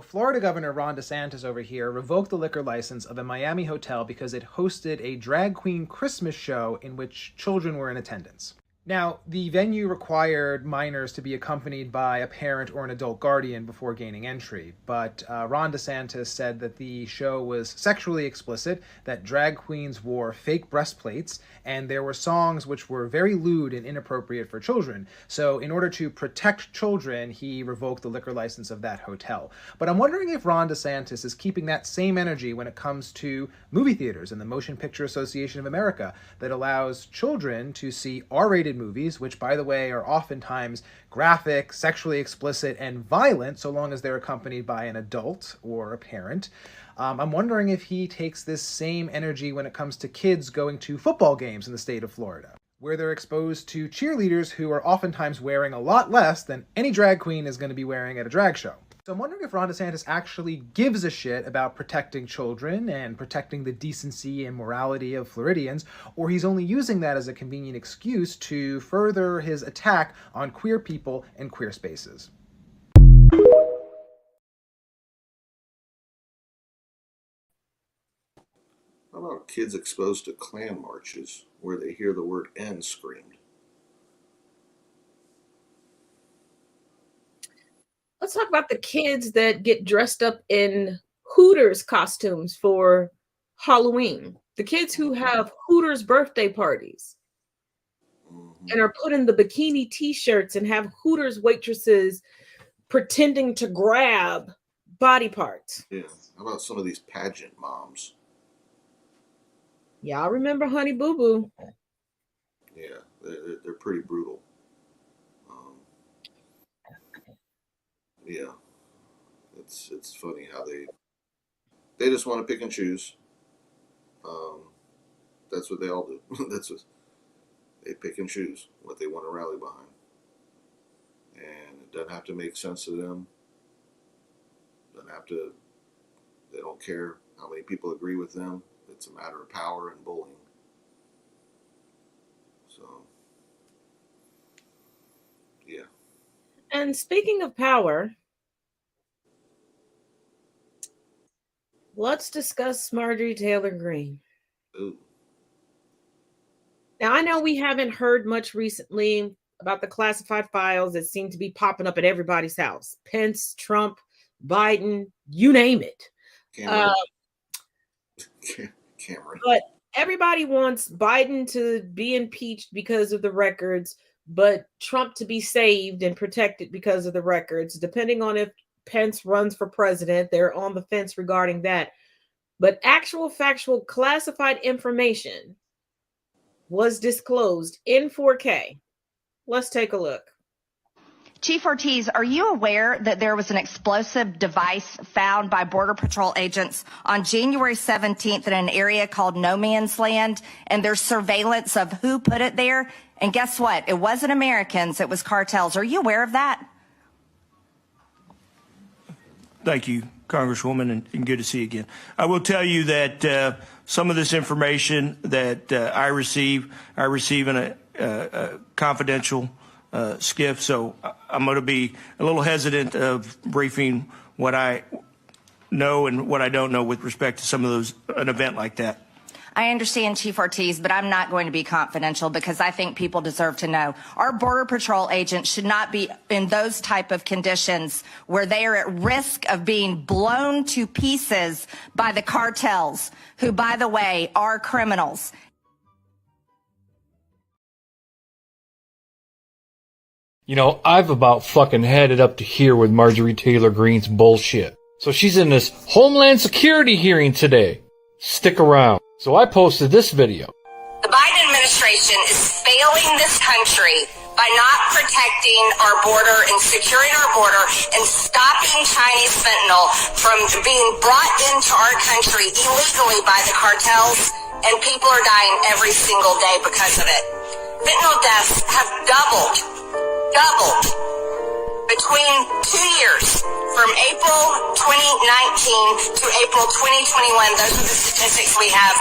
Florida Governor Ron DeSantis over here revoked the liquor license of a Miami hotel because it hosted a drag queen Christmas show in which children were in attendance. Now, the venue required minors to be accompanied by a parent or an adult guardian before gaining entry, but Ron DeSantis said that the show was sexually explicit, that drag queens wore fake breastplates, and there were songs which were very lewd and inappropriate for children. So in order to protect children, he revoked the liquor license of that hotel. But I'm wondering if Ron DeSantis is keeping that same energy when it comes to movie theaters and the Motion Picture Association of America that allows children to see R-rated movies, which, by the way, are oftentimes graphic, sexually explicit, and violent, so long as they're accompanied by an adult or a parent. I'm wondering if he takes this same energy when it comes to kids going to football games in the state of Florida, where they're exposed to cheerleaders who are oftentimes wearing a lot less than any drag queen is going to be wearing at a drag show. So I'm wondering if Ron DeSantis actually gives a shit about protecting children and protecting the decency and morality of Floridians, or he's only using that as a convenient excuse to further his attack on queer people and queer spaces. How about kids exposed to Klan marches where they hear the word N screamed? Let's talk about the kids that get dressed up in Hooters costumes for Halloween. The kids who have Hooters birthday parties and are put in the bikini t-shirts and have Hooters waitresses pretending to grab body parts. Yeah. How about some of these pageant moms? Y'all remember Honey Boo Boo? Yeah, they're pretty brutal. Yeah, it's funny how they just want to pick and choose. That's what they all do. That's what they pick and choose what they want to rally behind, and it doesn't have to make sense to them. They don't care how many people agree with them. It's a matter of power and bullying. So, yeah. And speaking of power, let's discuss Marjorie Taylor Greene. Ooh. Now, I know we haven't heard much recently about the classified files that seem to be popping up at everybody's house. Pence, Trump, Biden, you name it. Cameron. But everybody wants Biden to be impeached because of the records, but Trump to be saved and protected because of the records. Depending on if Pence runs for president, they're on the fence regarding that. But actual factual classified information was disclosed in 4K. Let's take a look. Chief Ortiz, are you aware that there was an explosive device found by Border Patrol agents on January 17th in an area called No Man's Land, and there's surveillance of who put it there? And guess what? It wasn't Americans, it was cartels. Are you aware of that? Thank you. Congresswoman, and good to see you again. I will tell you that some of this information that I receive in a confidential skiff, so I'm going to be a little hesitant of briefing what I know and what I don't know with respect to some of those, an event like that. I understand, Chief Ortiz, but I'm not going to be confidential because I think people deserve to know. Our Border Patrol agents should not be in those type of conditions where they are at risk of being blown to pieces by the cartels, who, by the way, are criminals. You know, I've about fucking had it up to here with Marjorie Taylor Greene's bullshit. So she's in this Homeland Security hearing today. Stick around. So I posted this video. The Biden administration is failing this country by not protecting our border and securing our border and stopping Chinese fentanyl from being brought into our country illegally by the cartels, and people are dying every single day because of it. Fentanyl deaths have doubled between 2 years, from April 2019 to April 2021. Those are the statistics we have.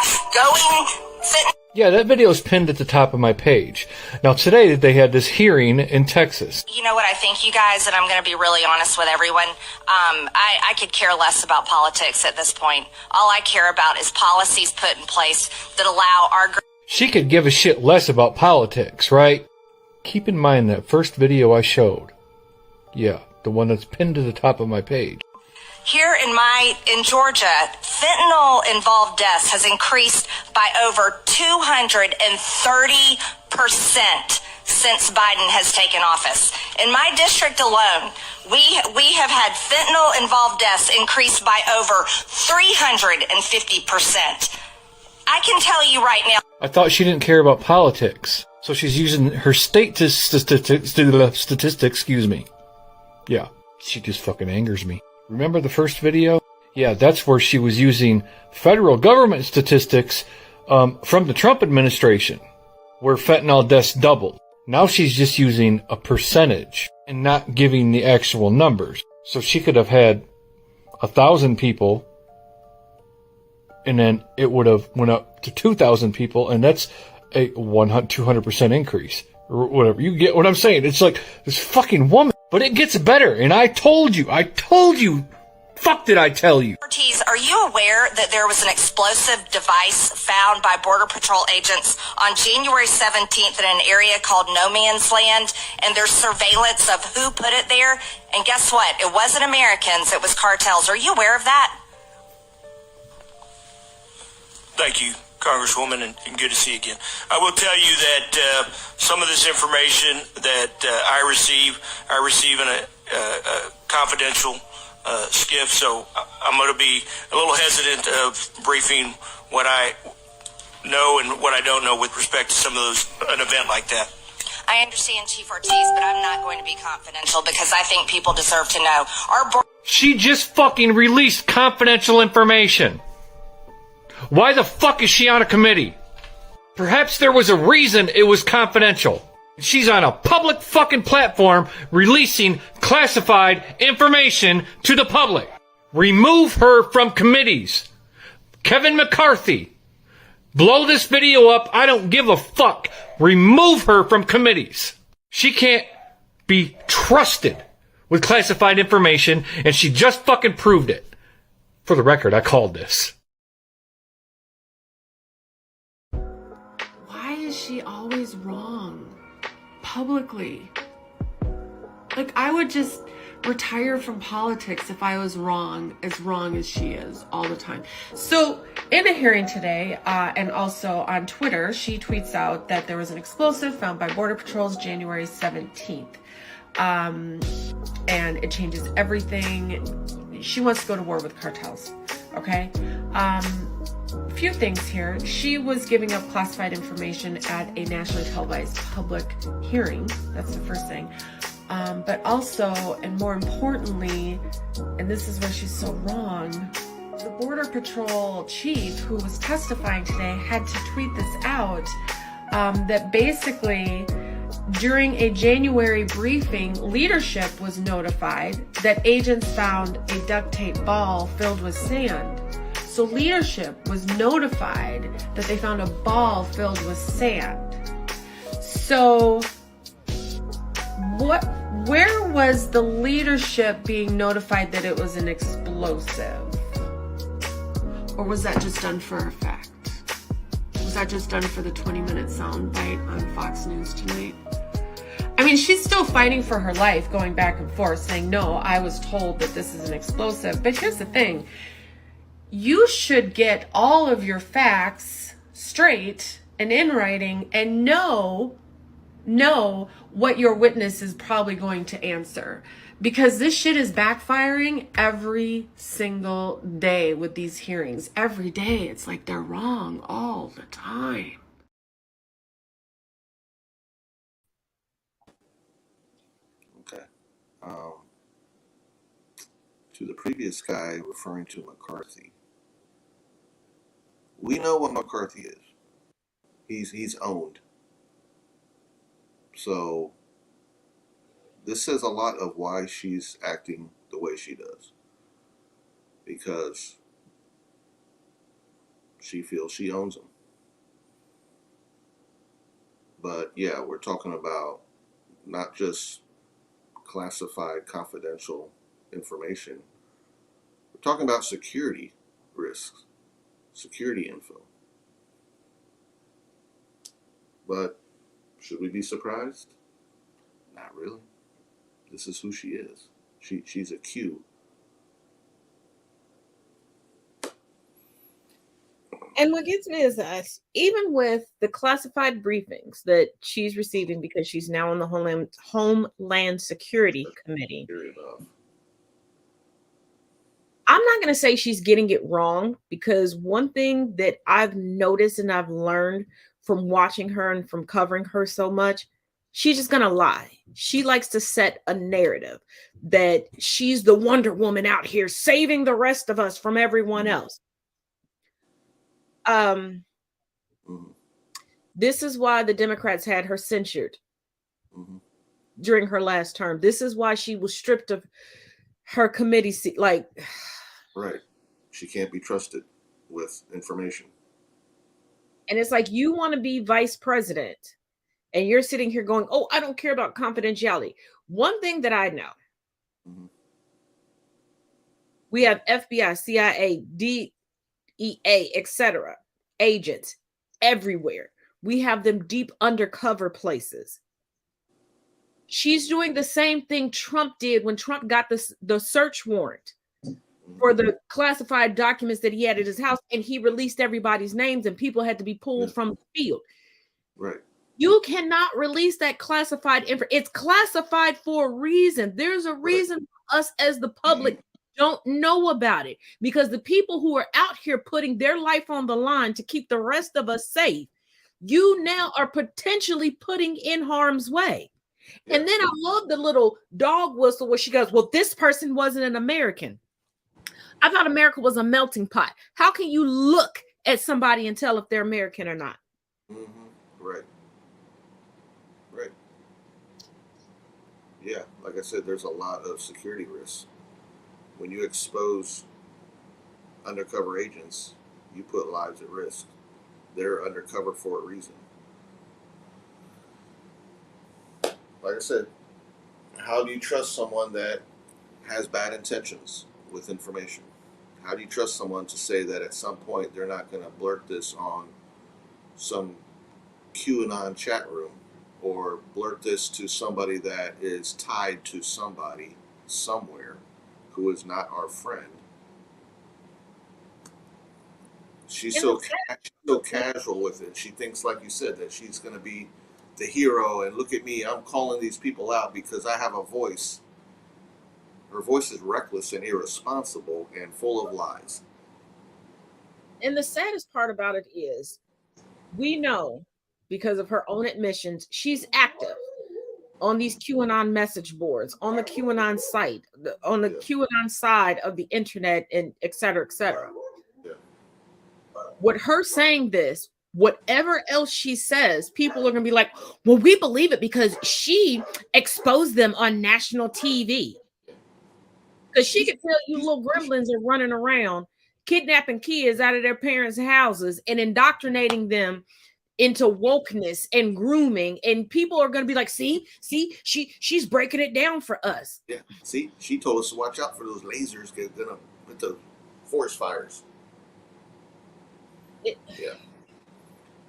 Yeah, that video is pinned at the top of my page. Now, today they had this hearing in Texas. You know what I think, you guys, and I'm going to be really honest with everyone. I could care less about politics at this point. All I care about is policies put in place that allow our... She could give a shit less about politics, right? Keep in mind that first video I showed. Yeah, the one that's pinned to the top of my page. Here in Georgia, fentanyl-involved deaths has increased by over 230% since Biden has taken office. In my district alone, we have had fentanyl-involved deaths increase by over 350%. I can tell you right now. I thought she didn't care about politics, so she's using her state statistics, excuse me. Yeah, she just fucking angers me. Remember the first video? Yeah, that's where she was using federal government statistics from the Trump administration, where fentanyl deaths doubled. Now she's just using a percentage and not giving the actual numbers. So she could have had 1,000 people, and then it would have went up to 2,000 people, and that's a 200% increase. Or whatever. You get what I'm saying? It's like this fucking woman. But it gets better, and I told you. Fuck did I tell you? Ortiz, are you aware that there was an explosive device found by Border Patrol agents on January 17th in an area called No Man's Land, and there's surveillance of who put it there? And guess what? It wasn't Americans, it was cartels. Are you aware of that? Thank you, Congresswoman, and good to see you again. I will tell you that some of this information that I receive in a confidential skiff, so I'm going to be a little hesitant of briefing what I know and what I don't know with respect to some of those, an event like that. I understand, Chief Ortiz, but I'm not going to be confidential because I think people deserve to know. She just fucking released confidential information. Why the fuck is she on a committee? Perhaps there was a reason it was confidential. She's on a public fucking platform releasing classified information to the public. Remove her from committees. Kevin McCarthy, blow this video up. I don't give a fuck. Remove her from committees. She can't be trusted with classified information, and she just fucking proved it. For the record, I called this. She always wrong publicly. Like, I would just retire from politics if I was wrong as she is all the time. So in a hearing today, and also on Twitter, she tweets out that there was an explosive found by Border Patrol's January 17th. And it changes everything. She wants to go to war with cartels. Okay. Few things here. She was giving up classified information at a nationally televised public hearing. That's the first thing. But also, and more importantly, and this is where she's so wrong, the Border Patrol chief who was testifying today had to tweet this out, that basically During a January briefing, leadership was notified that agents found a duct tape ball filled with sand. So leadership was notified that they found a ball filled with sand. So where was the leadership being notified that it was an explosive? Or was that just done for effect? Was that just done for the 20-minute soundbite on Fox News tonight? I mean, she's still fighting for her life, going back and forth, saying, no, I was told that this is an explosive. But here's the thing. You should get all of your facts straight and in writing and know what your witness is probably going to answer. Because this shit is backfiring every single day with these hearings. Every day. It's like they're wrong all the time. Okay. To the previous guy referring to McCarthy. We know what McCarthy is. He's owned. So this says a lot of why she's acting the way she does. Because she feels she owns him. But yeah, we're talking about not just classified confidential information. We're talking about security risks, security info. But should we be surprised? Not really. This is who she is. She's a Q. And what gets me is that even with the classified briefings that she's receiving, because she's now on the Homeland Security Committee, I'm not going to say she's getting it wrong, because one thing that I've noticed and I've learned from watching her and from covering her so much, she's just going to lie. She likes to set a narrative that she's the Wonder Woman out here saving the rest of us from everyone else. This is why the Democrats had her censured during her last term. This is why she was stripped of her committee seat. Like, right. She can't be trusted with information. And it's like, you want to be vice president and you're sitting here going, oh, I don't care about confidentiality. One thing that I know, we have FBI, CIA, DEA, etc. agents everywhere. We have them deep undercover places. She's doing the same thing Trump did when Trump got the search warrant for the classified documents that he had at his house, and he released everybody's names and people had to be pulled from the field. Right. You cannot release that classified info. It's classified for a reason. There's a reason us as the public don't know about it, because the people who are out here putting their life on the line to keep the rest of us safe, you now are potentially putting in harm's way. Yeah. And then I love the little dog whistle where she goes, well, this person wasn't an American. I thought America was a melting pot. How can you look at somebody and tell if they're American or not? Right. Right. Yeah, like I said, there's a lot of security risks. When you expose undercover agents, you put lives at risk. They're undercover for a reason. Like I said, how do you trust someone that has bad intentions with information? How do you trust someone to say that at some point they're not going to blurt this on some QAnon chat room or blurt this to somebody that is tied to somebody somewhere who is not our friend? She's so casual with it. She thinks, like you said, that she's going to be the hero, and look at me, I'm calling these people out because I have a voice. Her voice is reckless and irresponsible and full of lies. And the saddest part about it is, we know, because of her own admissions, she's active on these QAnon message boards, on the QAnon site, on the QAnon side of the internet, and et cetera, et cetera. With her saying this, whatever else she says, people are going to be like, well, we believe it because she exposed them on national TV. Because she could tell you little gremlins are running around kidnapping kids out of their parents' houses and indoctrinating them into wokeness and grooming, and people are going to be like, see, she's breaking it down for us. Yeah, see, she told us to watch out for those lasers gonna with the forest fires. Yeah,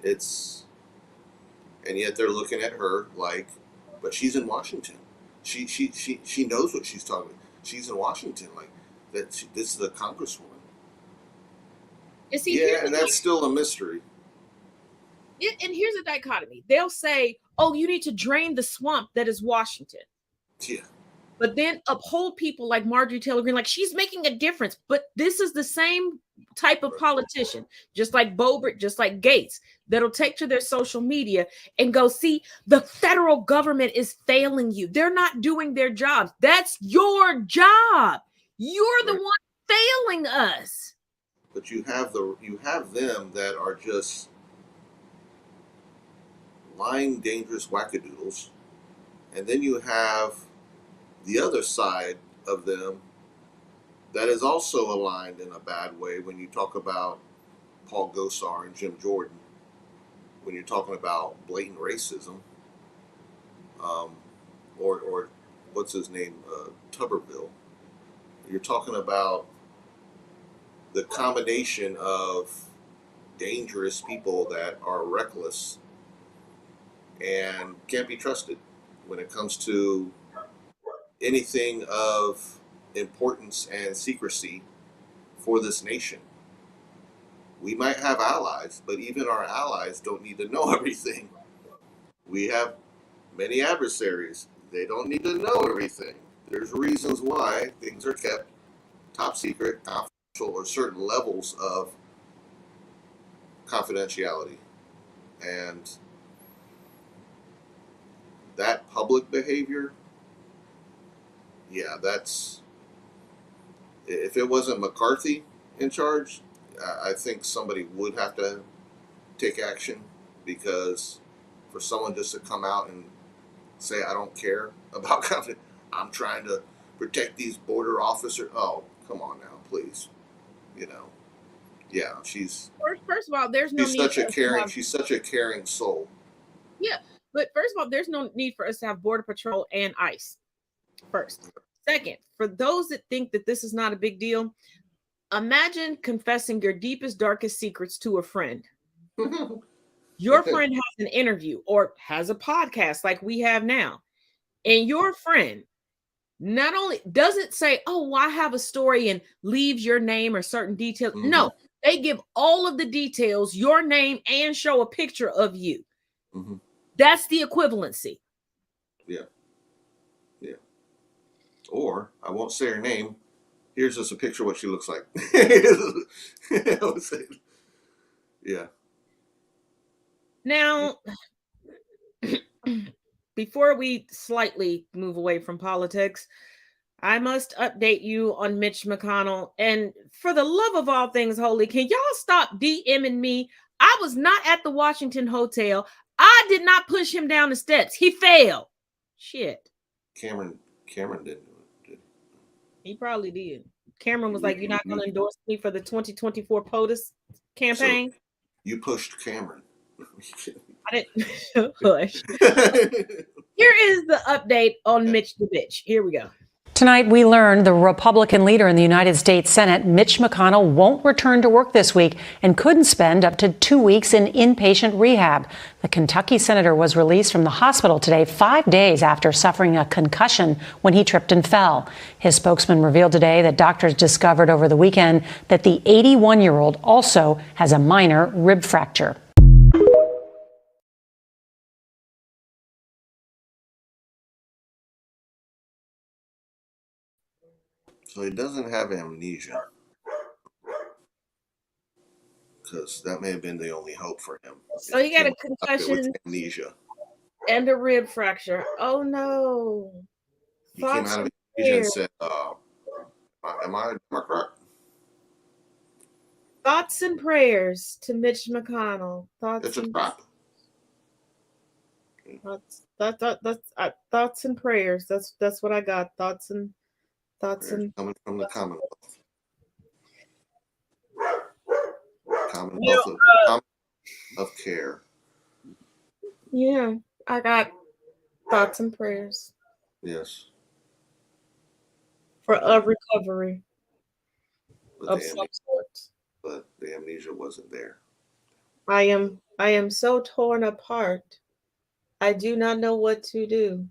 it's, and yet they're looking at her like, but she's in Washington. She knows what she's talking about. She's in Washington, like that. This is a congresswoman. See, yeah, and that's still a mystery. And here's a dichotomy. They'll say, oh, you need to drain the swamp that is Washington. Yeah. But then uphold people like Marjorie Taylor Greene, like she's making a difference. But this is the same type of politician, just like Boebert, just like Gates, that'll take to their social media and go, see, the federal government is failing you. They're not doing their jobs. That's your job. You're the one failing us. But you have them that are just lying, dangerous wackadoodles, and then you have the other side of them that is also aligned in a bad way. When you talk about Paul Gosar and Jim Jordan, when you're talking about blatant racism, or what's his name, Tuberville, you're talking about the combination of dangerous people that are reckless and can't be trusted when it comes to anything of importance and secrecy for this nation. We might have allies, but even our allies don't need to know everything. We have many adversaries. They don't need to know everything. There's reasons why things are kept top secret, confidential, or certain levels of confidentiality. And that public behavior, yeah, that's, if it wasn't McCarthy in charge, I think somebody would have to take action, because for someone just to come out and say, I don't care about confidence, I'm trying to protect these border officers. Oh, come on now, please. You know, yeah, she's first of all, there's no need. She's such a caring soul. Yeah, but first of all, there's no need for us to have Border Patrol and ICE. First. Second, for those that think that this is not a big deal, imagine confessing your deepest, darkest secrets to a friend. Your friend has an interview or has a podcast like we have now, and your friend not only doesn't say, oh, well, I have a story, and leaves your name or certain details. Mm-hmm. No, they give all of the details, your name, and show a picture of you. Mm-hmm. That's the equivalency. Yeah. Yeah. Or, I won't say her name, here's just a picture of what she looks like. Yeah. Now, before we slightly move away from politics, I must update you on Mitch McConnell. And for the love of all things holy, can y'all stop DMing me? I was not at the Washington Hotel. I did not push him down the steps. He failed. Shit. Cameron didn't do it, did he? He probably did. Cameron was like, you're not going to endorse me for the 2024 POTUS campaign? So you pushed Cameron. I didn't push. Here is the update on Mitch the Bitch. Here we go. Tonight, we learned the Republican leader in the United States Senate, Mitch McConnell, won't return to work this week and couldn't spend up to 2 weeks in inpatient rehab. The Kentucky senator was released from the hospital today, 5 days after suffering a concussion when he tripped and fell. His spokesman revealed today that doctors discovered over the weekend that the 81-year-old also has a minor rib fracture. So he doesn't have amnesia, because that may have been the only hope for him. So he got a concussion, amnesia, and a rib fracture. Oh no! He came out of amnesia and said, "Am I correct?" Thoughts and prayers to Mitch McConnell. It's a trap. Thoughts and prayers. That's what I got. Thoughts and Coming from the Commonwealth. You Commonwealth of care. yeah, I got thoughts and prayers Yes. for a recovery But of the some amnesia, sort. but the amnesia wasn't there. I am so torn apart. I do not know what to do.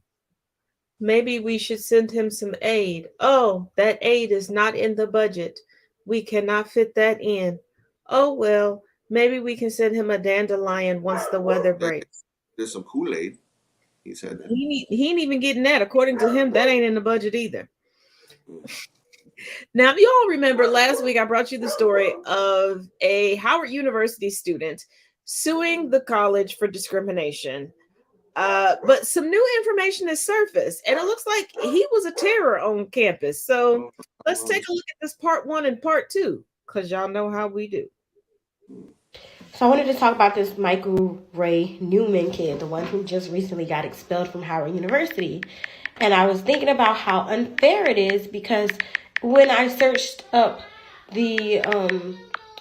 Maybe we should send him some aid. Oh, that aid is not in the budget. We cannot fit that in. Oh well, maybe we can send him a dandelion once the weather breaks. There's some Kool-Aid. He said that. He ain't even getting that. According to him, that ain't in the budget either. Now, if you all remember last week, I brought you the story of a Howard University student suing the college for discrimination. But some new information has surfaced, and it looks like he was a terror on campus. So let's take a look at this part 1 and part 2, because y'all know how we do. So I wanted to talk about this Michael Ray Newman kid, the one who just recently got expelled from Howard University. And I was thinking about how unfair it is, because when I searched up the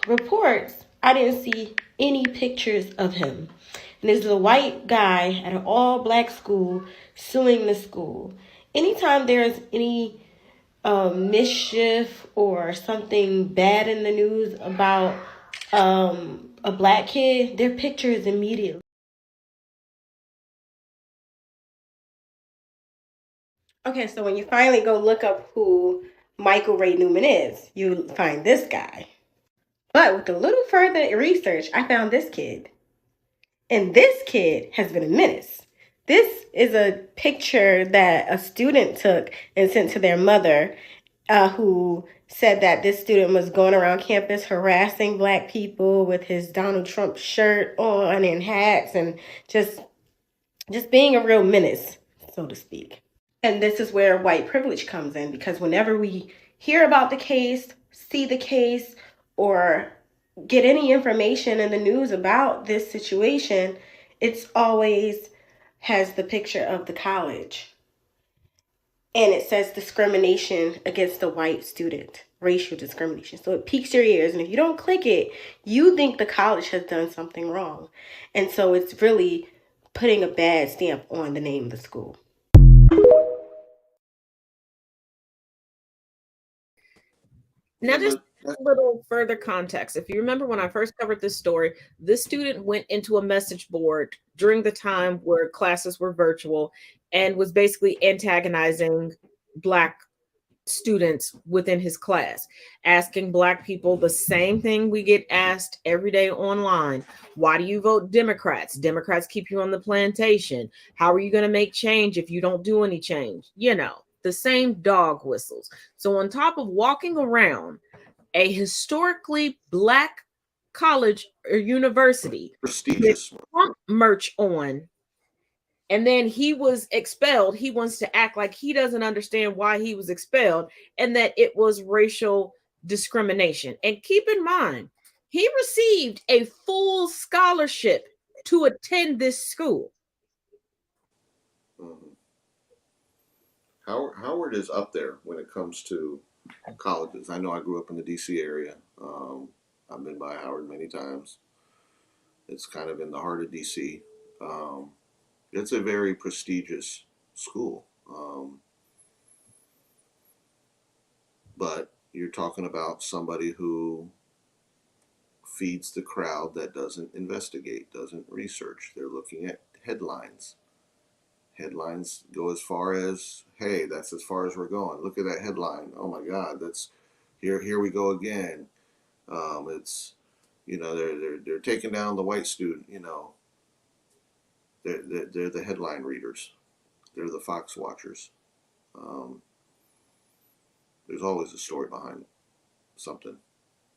reports, I didn't see any pictures of him. And this is a white guy at an all-black school suing the school. Anytime there's any mischief or something bad in the news about a black kid, their picture is immediately. Okay, so when you finally go look up who Michael Ray Newman is, you find this guy. But with a little further research, I found this kid. And this kid has been a menace. This is a picture that a student took and sent to their mother, who said that this student was going around campus harassing black people with his Donald Trump shirt on and hats, and just being a real menace, so to speak. And this is where white privilege comes in, because whenever we hear about the case, see the case, or get any information in the news about this situation, it's always has the picture of the college. And it says discrimination against the white student, racial discrimination. So it piques your ears. And if you don't click it, you think the college has done something wrong. And so it's really putting a bad stamp on the name of the school. Now, just a little further context. If you remember when I first covered this story, this student went into a message board during the time where classes were virtual and was basically antagonizing Black students within his class, asking Black people the same thing we get asked every day online. Why do you vote Democrats? Democrats keep you on the plantation. How are you going to make change if you don't do any change? You know, the same dog whistles. So on top of walking around a historically Black college or university, prestigious, with Trump merch on, and then he was expelled, he wants to act like he doesn't understand why he was expelled and that it was racial discrimination. And keep in mind, he received a full scholarship to attend this school. Howard is up there when it comes to colleges. I know I grew up in the DC area. I've been by Howard many times. It's kind of in the heart of DC. It's a very prestigious school. But you're talking about somebody who feeds the crowd that doesn't investigate, doesn't research. They're looking at headlines. Headlines go as far as, hey, that's as far as we're going. Look at that headline. Oh my God, that's here we go again. It's, you know, they're taking down the white student. You know, they're the headline readers. They're the Fox watchers. There's always a story behind something.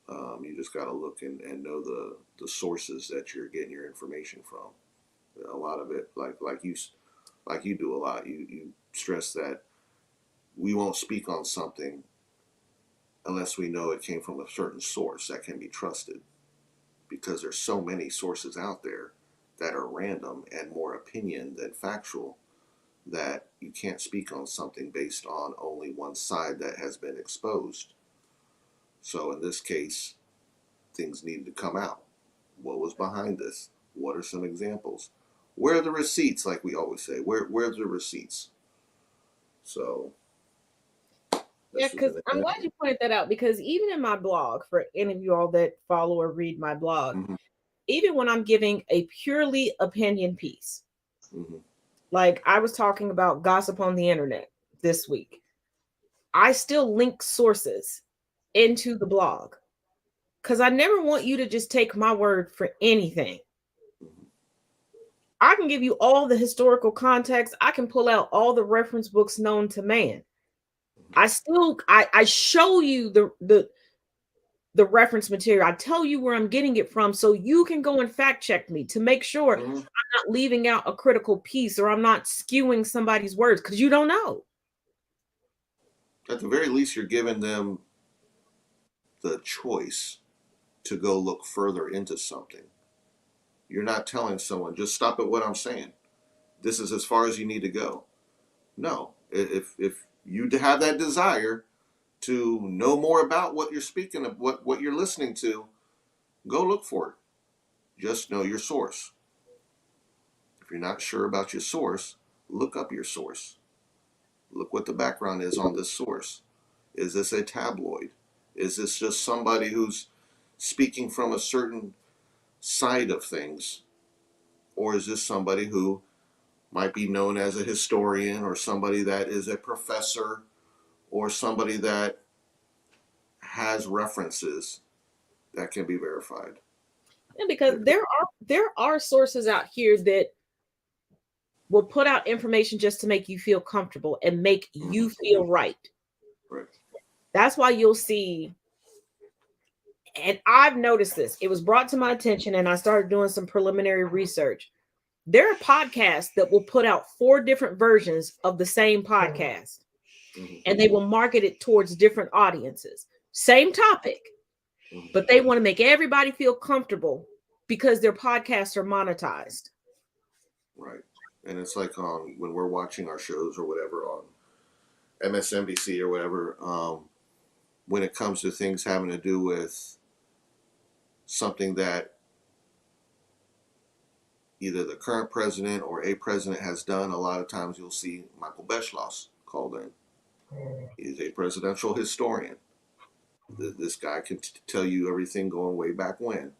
You just got to look and know the sources that you're getting your information from. A lot of it, like you do a lot, you stress that we won't speak on something unless we know it came from a certain source that can be trusted, because there's so many sources out there that are random and more opinion than factual, that you can't speak on something based on only one side that has been exposed. So in this case, things needed to come out. What was behind this? What are some examples? Where are the receipts, like we always say? Where's the receipts? So Yeah, because I'm glad you pointed that out, because even in my blog, for any of you all that follow or read my blog, even when I'm giving a purely opinion piece, like I was talking about gossip on the internet this week, I still link sources into the blog, because I never want you to just take my word for anything. I can give you all the historical context. I can pull out all the reference books known to man. I show you the reference material. I tell you where I'm getting it from, so you can go and fact check me to make sure I'm not leaving out a critical piece, or I'm not skewing somebody's words, because you don't know. At the very least, you're giving them the choice to go look further into something. You're not telling someone, just stop at what I'm saying. This is as far as you need to go. No. If you have that desire to know more about what you're speaking of, what you're listening to, go look for it. Just know your source. If you're not sure about your source, look up your source. Look what the background is on this source. Is this a tabloid? Is this just somebody who's speaking from a certain side of things? Or is this somebody who might be known as a historian, or somebody that is a professor, or somebody that has references that can be verified? And because there are sources out here that will put out information just to make you feel comfortable and make you feel right. Right. That's why you'll see, and I've noticed this, it was brought to my attention and I started doing some preliminary research. There are podcasts that will put out 4 different versions of the same podcast, and they will market it towards different audiences. Same topic, but they want to make everybody feel comfortable because their podcasts are monetized. Right. And it's like when we're watching our shows or whatever on MSNBC or whatever, when it comes to things having to do with something that either the current president or a president has done, a lot of times you'll see Michael Beschloss called in. He's a presidential historian. This guy can tell you everything going way back when.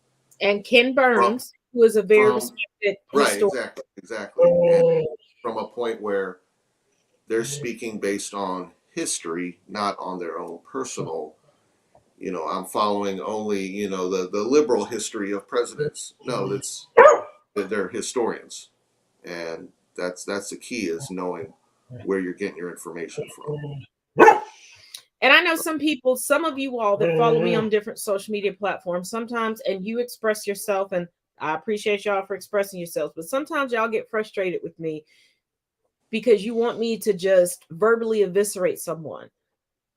And Ken Burns, who is a very respected historian. Right, exactly. And from a point where they're speaking based on history, not on their own personal, I'm following only, the liberal history of presidents. No, they're historians. And that's the key, is knowing where you're getting your information from. And I know some of you all that follow me on different social media platforms sometimes, and you express yourself, and I appreciate y'all for expressing yourselves, but sometimes y'all get frustrated with me because you want me to just verbally eviscerate someone.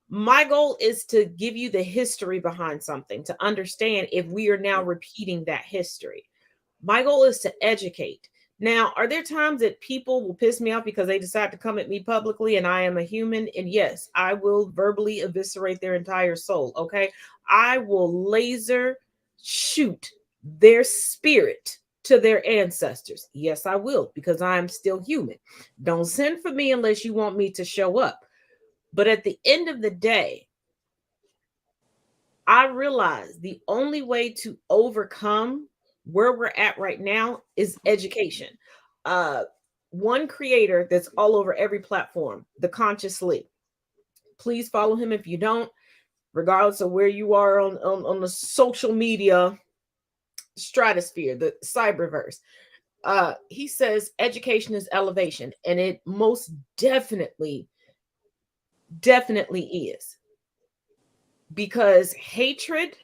My goal is to give you the history behind something, to understand if we are now repeating that history. My goal is to educate. Now, are there times that people will piss me off because they decide to come at me publicly and I am a human? And yes, I will verbally eviscerate their entire soul, okay? I will laser shoot their spirit to their ancestors. Yes, I will, because I am still human. Don't send for me unless you want me to show up. But at the end of the day, I realize the only way to overcome where we're at right now is education. One creator that's all over every platform, The Conscious Lee. Please follow him if you don't, regardless of where you are on the social media stratosphere, the cyberverse. He says education is elevation, and it most definitely is. Because hatred,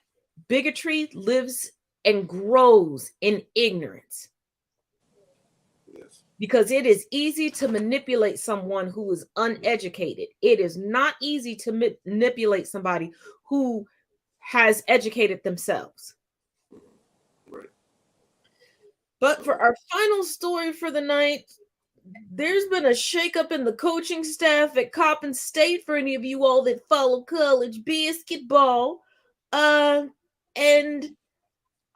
bigotry lives and grows in ignorance. Yes. because it is easy to manipulate someone who is uneducated. It is not easy to manipulate somebody who has educated themselves. Right. But for our final story for the night, there's been a shakeup in the coaching staff at Coppin State for any of you all that follow college basketball. And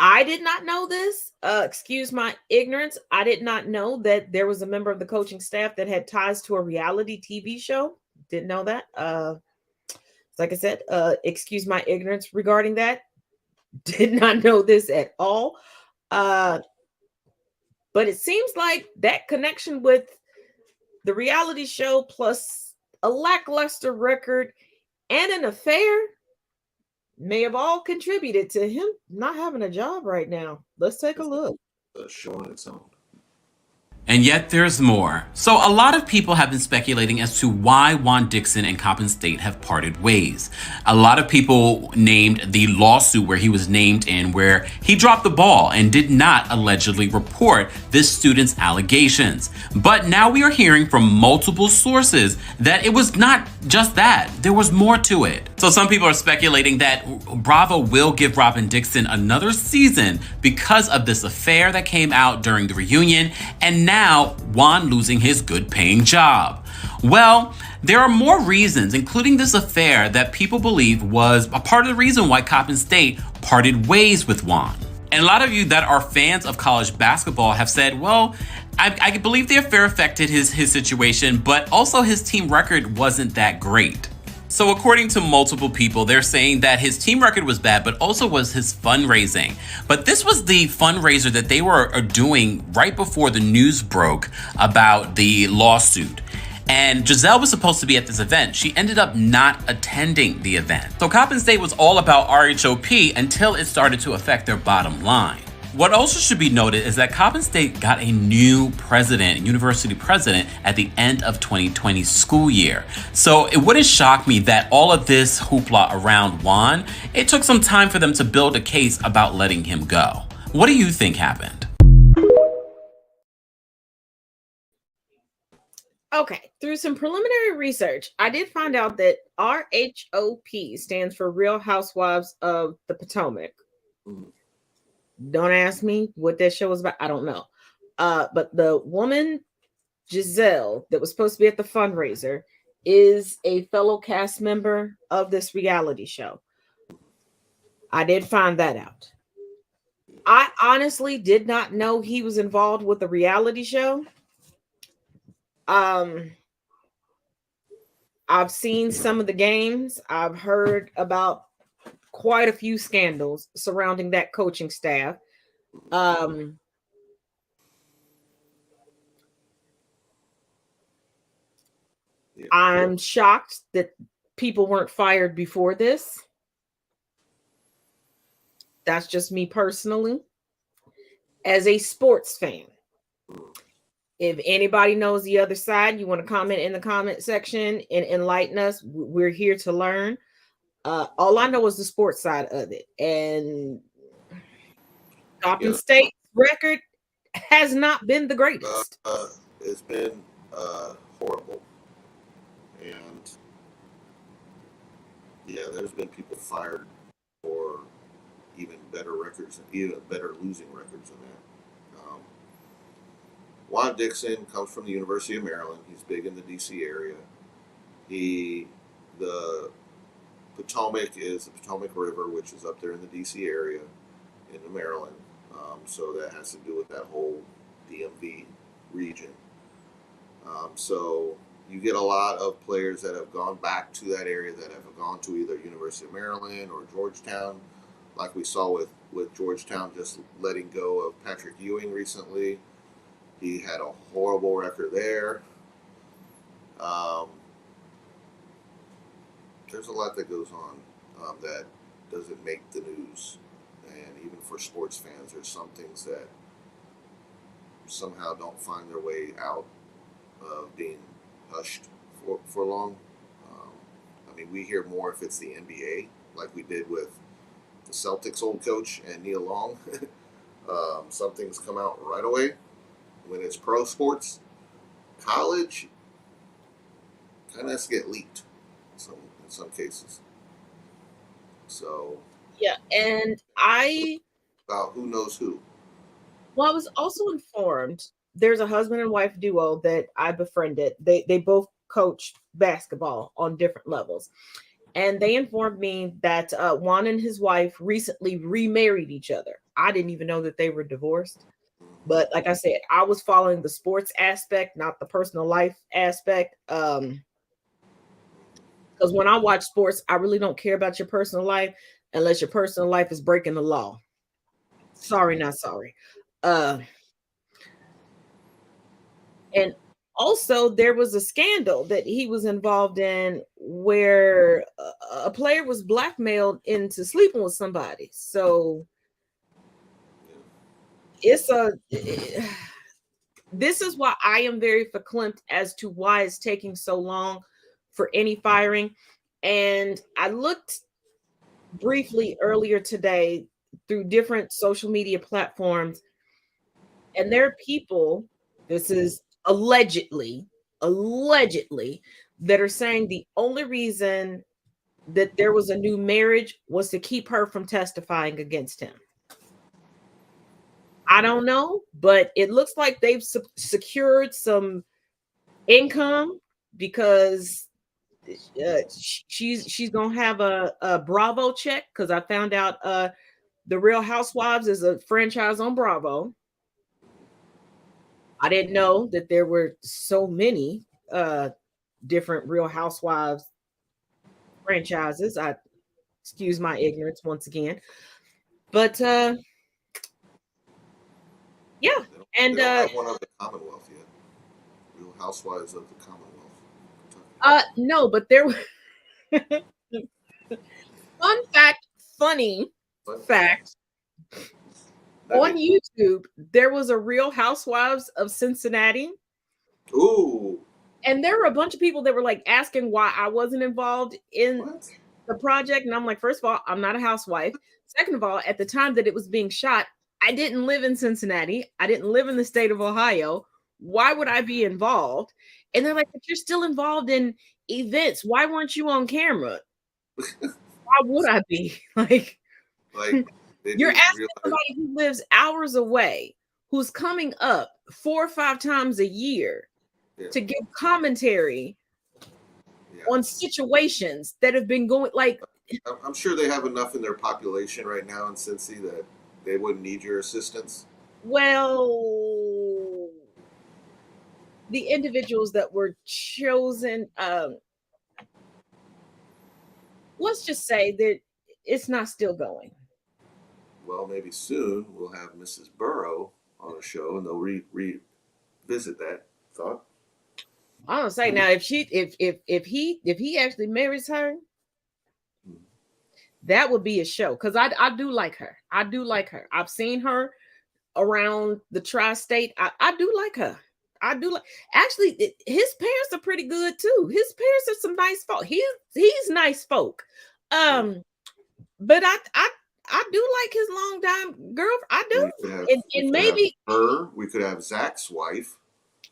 I did not know this. Excuse my ignorance. I did not know that there was a member of the coaching staff that had ties to a reality TV show. Didn't know that. Like I said, excuse my ignorance regarding that. Did not know this at all. But it seems like that connection with the reality show plus a lackluster record and an affair may have all contributed to him not having a job right now. Let's take a look. Showing its own. And yet there's more. So a lot of people have been speculating as to why Juan Dixon and Coppin State have parted ways. A lot of people named the lawsuit where he was named in, where he dropped the ball and did not allegedly report this student's allegations. But now we are hearing from multiple sources that it was not just that. There was more to it. So some people are speculating that Bravo will give Robin Dixon another season because of this affair that came out during the reunion, and now Juan losing his good paying job. Well, there are more reasons, including this affair, that people believe was a part of the reason why Coppin State parted ways with Juan. And a lot of you that are fans of college basketball have said, well, I believe the affair affected his situation, but also his team record wasn't that great. So according to multiple people, they're saying that his team record was bad, but also was his fundraising. But this was the fundraiser that they were doing right before the news broke about the lawsuit. And Giselle was supposed to be at this event. She ended up not attending the event. So Coppin State was all about RHOP until it started to affect their bottom line. What also should be noted is that Coppin State got a new president, university president, at the end of 2020 school year. So it wouldn't shock me that all of this hoopla around Juan, it took some time for them to build a case about letting him go. What do you think happened? Okay, through some preliminary research, I did find out that RHOP stands for Real Housewives of the Potomac. Don't ask me what that show was about. I don't know. But the woman, Giselle, that was supposed to be at the fundraiser is a fellow cast member of this reality show. I did find that out. I honestly did not know he was involved with the reality show. I've seen some of the games. I've heard about quite a few scandals surrounding that coaching staff. I'm shocked that people weren't fired before this. That's just me personally. As a sports fan, if anybody knows the other side, you want to comment in the comment section and enlighten us. We're here to learn. All I know is the sports side of it. And Coppin State's record has not been the greatest. It's been horrible. And yeah, there's been people fired for even better records, even better losing records than that. Juan Dixon comes from the University of Maryland. He's big in the D.C. area. The Potomac is the Potomac River, which is up there in the D.C. area in Maryland. So that has to do with that whole DMV region. So you get a lot of players that have gone back to that area that have gone to either University of Maryland or Georgetown, like we saw with Georgetown just letting go of Patrick Ewing recently. He had a horrible record there. There's a lot that goes on that doesn't make the news. And even for sports fans, there's some things that somehow don't find their way out of being hushed for long. I mean, we hear more if it's the NBA, like we did with the Celtics' old coach and Neil Long. Some things come out right away. when it's pro sports, college kind of has to get leaked in some cases. So Yeah, and about who knows who. Well, I was also informed there's a husband and wife duo that I befriended. They both coach basketball on different levels. And they informed me that Juan and his wife recently remarried each other. I didn't even know that they were divorced. But like I said, I was following the sports aspect, not the personal life aspect. Because when I watch sports, I really don't care about your personal life unless your personal life is breaking the law. Sorry, not sorry. And also, there was a scandal that he was involved in where a player was blackmailed into sleeping with somebody. So this is why I am very verklempt as to why it's taking so long for any firing. And I looked briefly earlier today through different social media platforms, and there are people, this is allegedly, that are saying the only reason that there was a new marriage was to keep her from testifying against him. I don't know, but it looks like they've secured some income because she's gonna have a Bravo check, because I found out the Real Housewives is a franchise on Bravo. I didn't know that there were so many different Real Housewives franchises. I excuse my ignorance once again, but yeah, and they don't have one of the Commonwealth yet. Real Housewives of the Commonwealth. No, but there were funny fact. On YouTube, there was a Real Housewives of Cincinnati. Ooh. And there were a bunch of people that were like asking why I wasn't involved in the project. And I'm like, first of all, I'm not a housewife. Second of all, at the time that it was being shot, I didn't live in Cincinnati. I didn't live in the state of Ohio. Why would I be involved? And they're like, but you're still involved in events. Why weren't you on camera? Why would I be? Like you're asking somebody who lives hours away, who's coming up 4 or 5 times a year to give commentary on situations that have been going like. I'm sure they have enough in their population right now in Cincy that they wouldn't need your assistance. Well, the individuals that were chosen, let's just say that it's not still going. Well, maybe soon we'll have Mrs. Burrow on a show, and they'll revisit that thought. I don't say now if he actually marries her, that would be a show, because I do like her. I do like her. I've seen her around the tri-state. I do like her. I do like. Actually, his parents are pretty good too. His parents are some nice folk. He's nice folk. But I do like his long time girl. I do. And maybe we could have Zach's wife.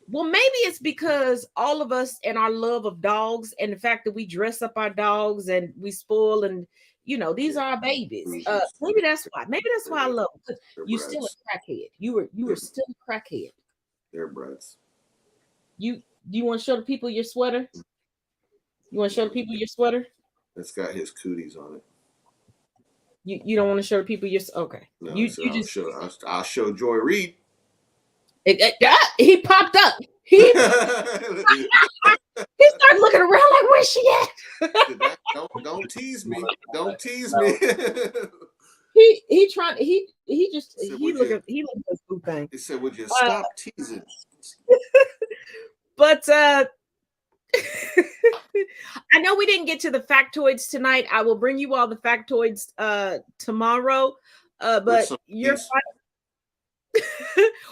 Well, maybe it's because all of us and our love of dogs and the fact that we dress up our dogs and we spoil, and these are our babies. Maybe that's why. Maybe that's why I love them. You're still a crackhead. You were still a crackhead. They're brats. You want to show the people your sweater? You want to show the people your sweater? It's got his cooties on it. You don't want to show the people your okay. No, I'll show Joy Reid. He popped up. He started looking around like, where's she at? Don't tease me. Don't tease me. He looked at his boo thing. He said, would you stop teasing? But I know we didn't get to the factoids tonight. I will bring you all the factoids tomorrow. But you're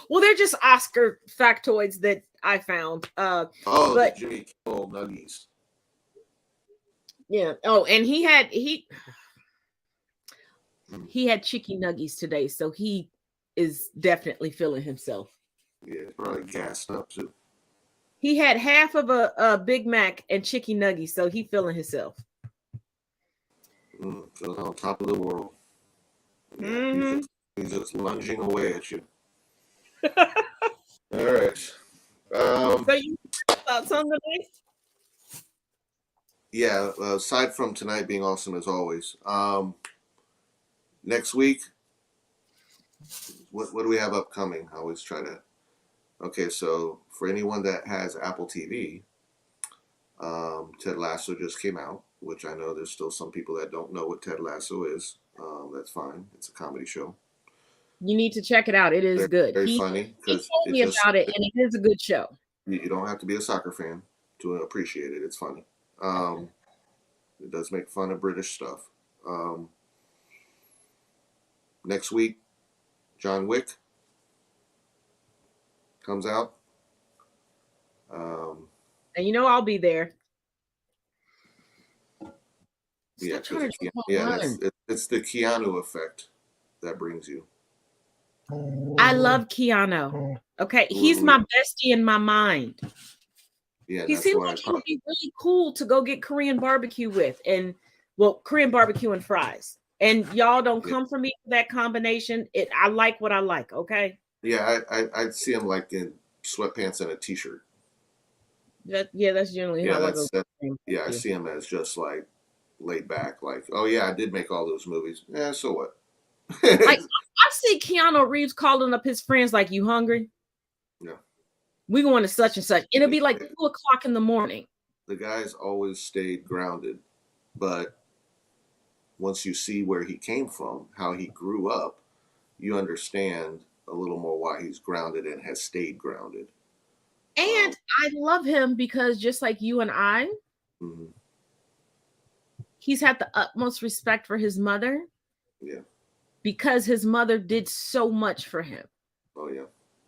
well, they're just Oscar factoids that I found. But the Jimmy Kimmel nuggies. Yeah. Oh, and he had chicky nuggies today, so he is definitely feeling himself. Yeah, it's probably gassed up too. He had half of a Big Mac and chicken nuggets, so he feeling himself. Feeling on top of the world. Yeah, Mm-hmm. he's just lunging away at you. All right. So you thoughts on the next? Yeah, aside from tonight being awesome as always, next week, what do we have upcoming? I always try to. Okay, so for anyone that has Apple TV, Ted Lasso just came out, which I know there's still some people that don't know what Ted Lasso is. That's fine. It's a comedy show. You need to check it out. It is good. Very funny He told me about it, and it is a good show. You don't have to be a soccer fan to appreciate it. It's funny. It does make fun of British stuff. Next week, John Wick comes out. And you know I'll be there. Yeah, it's the Keanu effect that brings you. I love Keanu. Okay, he's my bestie in my mind. Yeah, he seems like he would be really cool to go get Korean barbecue with, and Korean barbecue and fries. And y'all don't come for me for that combination. I like what I like. Okay. Yeah, I see him like in sweatpants and a t-shirt. That's generally how I go. Yeah, I see him as just like laid back, like, oh yeah, I did make all those movies. Yeah, so what? Like I see Keanu Reeves calling up his friends like, "You hungry? Yeah. We going to such and such." It'll be like 2:00 in the morning. The guy's always stayed grounded, but once you see where he came from, how he grew up, you understand a little more why he's grounded and has stayed grounded. And I love him because just like you and I, he's had the utmost respect for his mother. Yeah. Because his mother did so much for him. Oh yeah,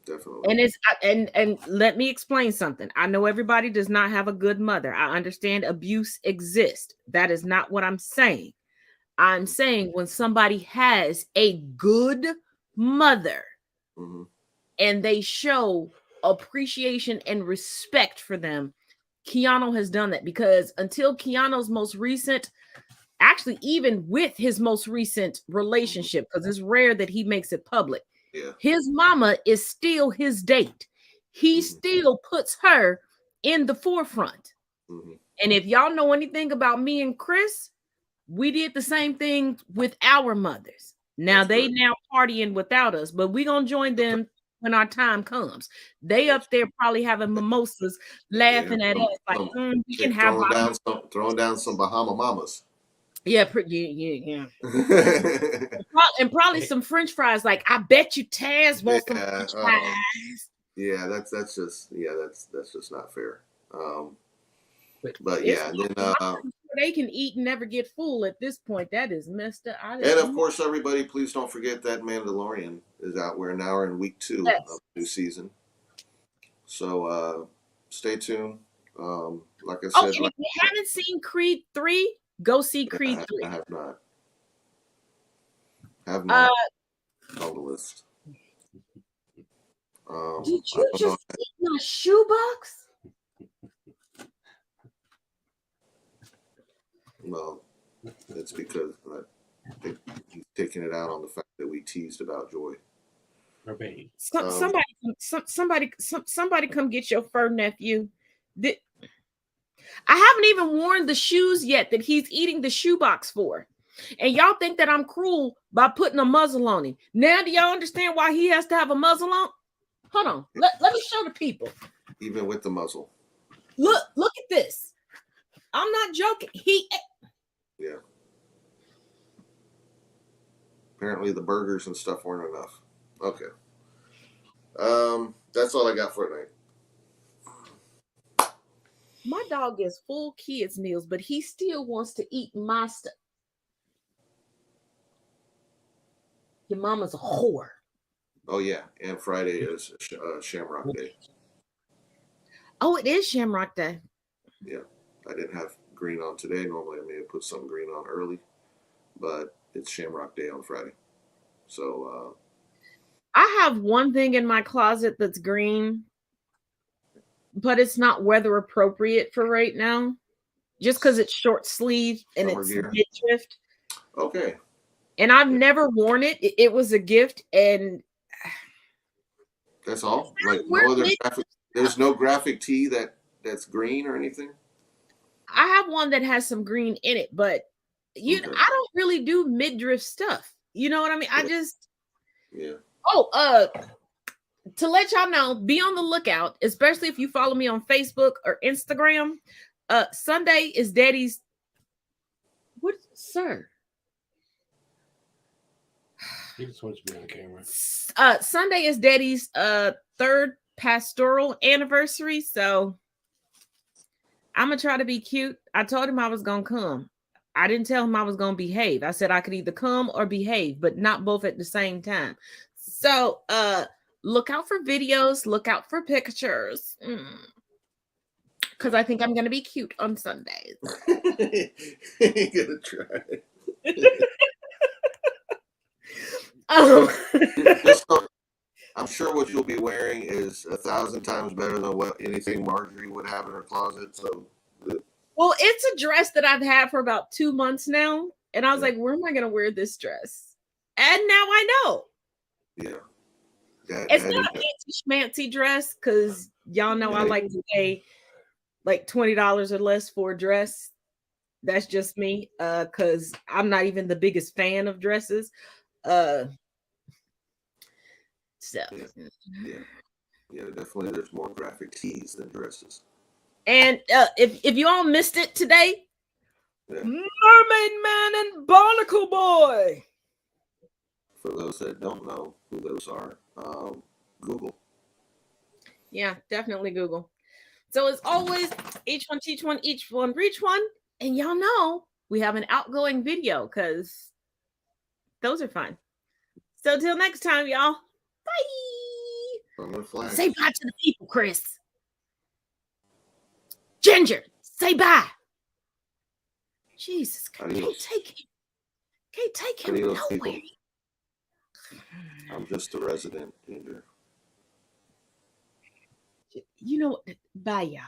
definitely. And let me explain something. I know everybody does not have a good mother. I understand abuse exists. That is not what I'm saying. I'm saying when somebody has a good mother and they show appreciation and respect for them, Keanu has done that, because until Keanu's most recent, actually even with his most recent relationship, because it's rare that he makes it public, his mama is still his date. He still puts her in the forefront. And if y'all know anything about me and Chris, we did the same thing with our mothers. Now they now partying without us, but we're gonna join them when our time comes. They up there probably having mimosas, laughing at us like, we can have throwing down some Bahama mamas. Yeah. And probably some French fries. Like, I bet you Taz wants some French fries. Yeah, that's just not fair. But yeah, and then they can eat and never get full at this point. That is messed up. And of course, everybody, please don't forget that Mandalorian is out. We're now in week 2 of the new season. So stay tuned. Like I said, and if you haven't seen Creed 3, go see Creed 3. I have not. On the list. Did you just eat my shoebox? Well, it's because I think he's taking it out on the fact that we teased about Joy. Somebody come get your fur nephew. I haven't even worn the shoes yet that he's eating the shoebox for. And y'all think that I'm cruel by putting a muzzle on him. Now do y'all understand why he has to have a muzzle on? Hold on. Let me show the people. Even with the muzzle. Look at this. I'm not joking. Yeah. Apparently the burgers and stuff weren't enough. Okay. That's all I got for tonight. My dog gets full kids meals, but he still wants to eat my stuff. Your mama's a whore. Oh yeah, and Friday is Shamrock Day. Oh, it is Shamrock Day. Yeah, I didn't have green on today. Normally I may have put some green on early, but it's Shamrock Day on Friday. So I have one thing in my closet that's green, but it's not weather appropriate for right now. Just because it's short sleeve and Summer it's gear. midriff. Okay. And I've never worn it. It was a gift, and That's all. Like wear no other mid- graphic. There's no graphic tee that's green or anything. I have one that has some green in it, but I don't really do midriff stuff. You know what I mean? I just Yeah. To let y'all know, be on the lookout, especially if you follow me on Facebook or Instagram. Sunday is Daddy's. What, sir? He just wants to be on camera. Sunday is Daddy's third pastoral anniversary, so I'm gonna try to be cute. I told him I was gonna come. I didn't tell him I was gonna behave. I said I could either come or behave, but not both at the same time. So look out for videos, look out for pictures. Because I think I'm gonna be cute on Sundays. Ain't gonna try. I'm sure what you'll be wearing is 1,000 times better than what anything Marjorie would have in her closet. So, well, it's a dress that I've had for about 2 months now, and I was like, "Where am I going to wear this dress?" And now I know. Yeah, it's not a fancy schmancy dress because y'all know I like to pay like $20 or less for a dress. That's just me, because I'm not even the biggest fan of dresses. So yeah, definitely. There's more graphic tees than dresses. And if you all missed it today, Mermaid Man and Barnacle Boy. For those that don't know who those are, Google. Yeah, definitely Google. So as always, each one teach one, each one reach one, and y'all know we have an outgoing video because those are fun. So till next time, y'all. Bye. Say bye to the people, Chris. Ginger, say bye. Jesus, can't take him Adios, nowhere. people. I'm just a resident, Ginger. You know, bye, y'all.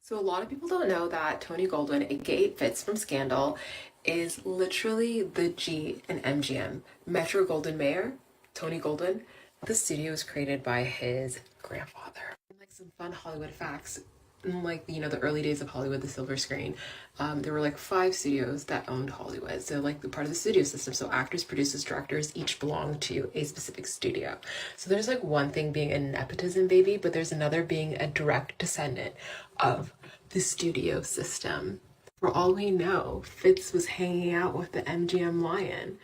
So a lot of people don't know that Tony Goldwyn, aka Fitz from Scandal, is literally the G in MGM. Metro Goldwyn Mayer, Tony Goldwyn. The studio was created by his grandfather. Like some fun Hollywood facts, in like, you know, the early days of Hollywood, the silver screen, there were like 5 studios that owned Hollywood. So like the part of the studio system. So actors, producers, directors each belong to a specific studio. So there's like one thing being a nepotism baby, but there's another being a direct descendant of the studio system. For all we know, Fitz was hanging out with the MGM lion.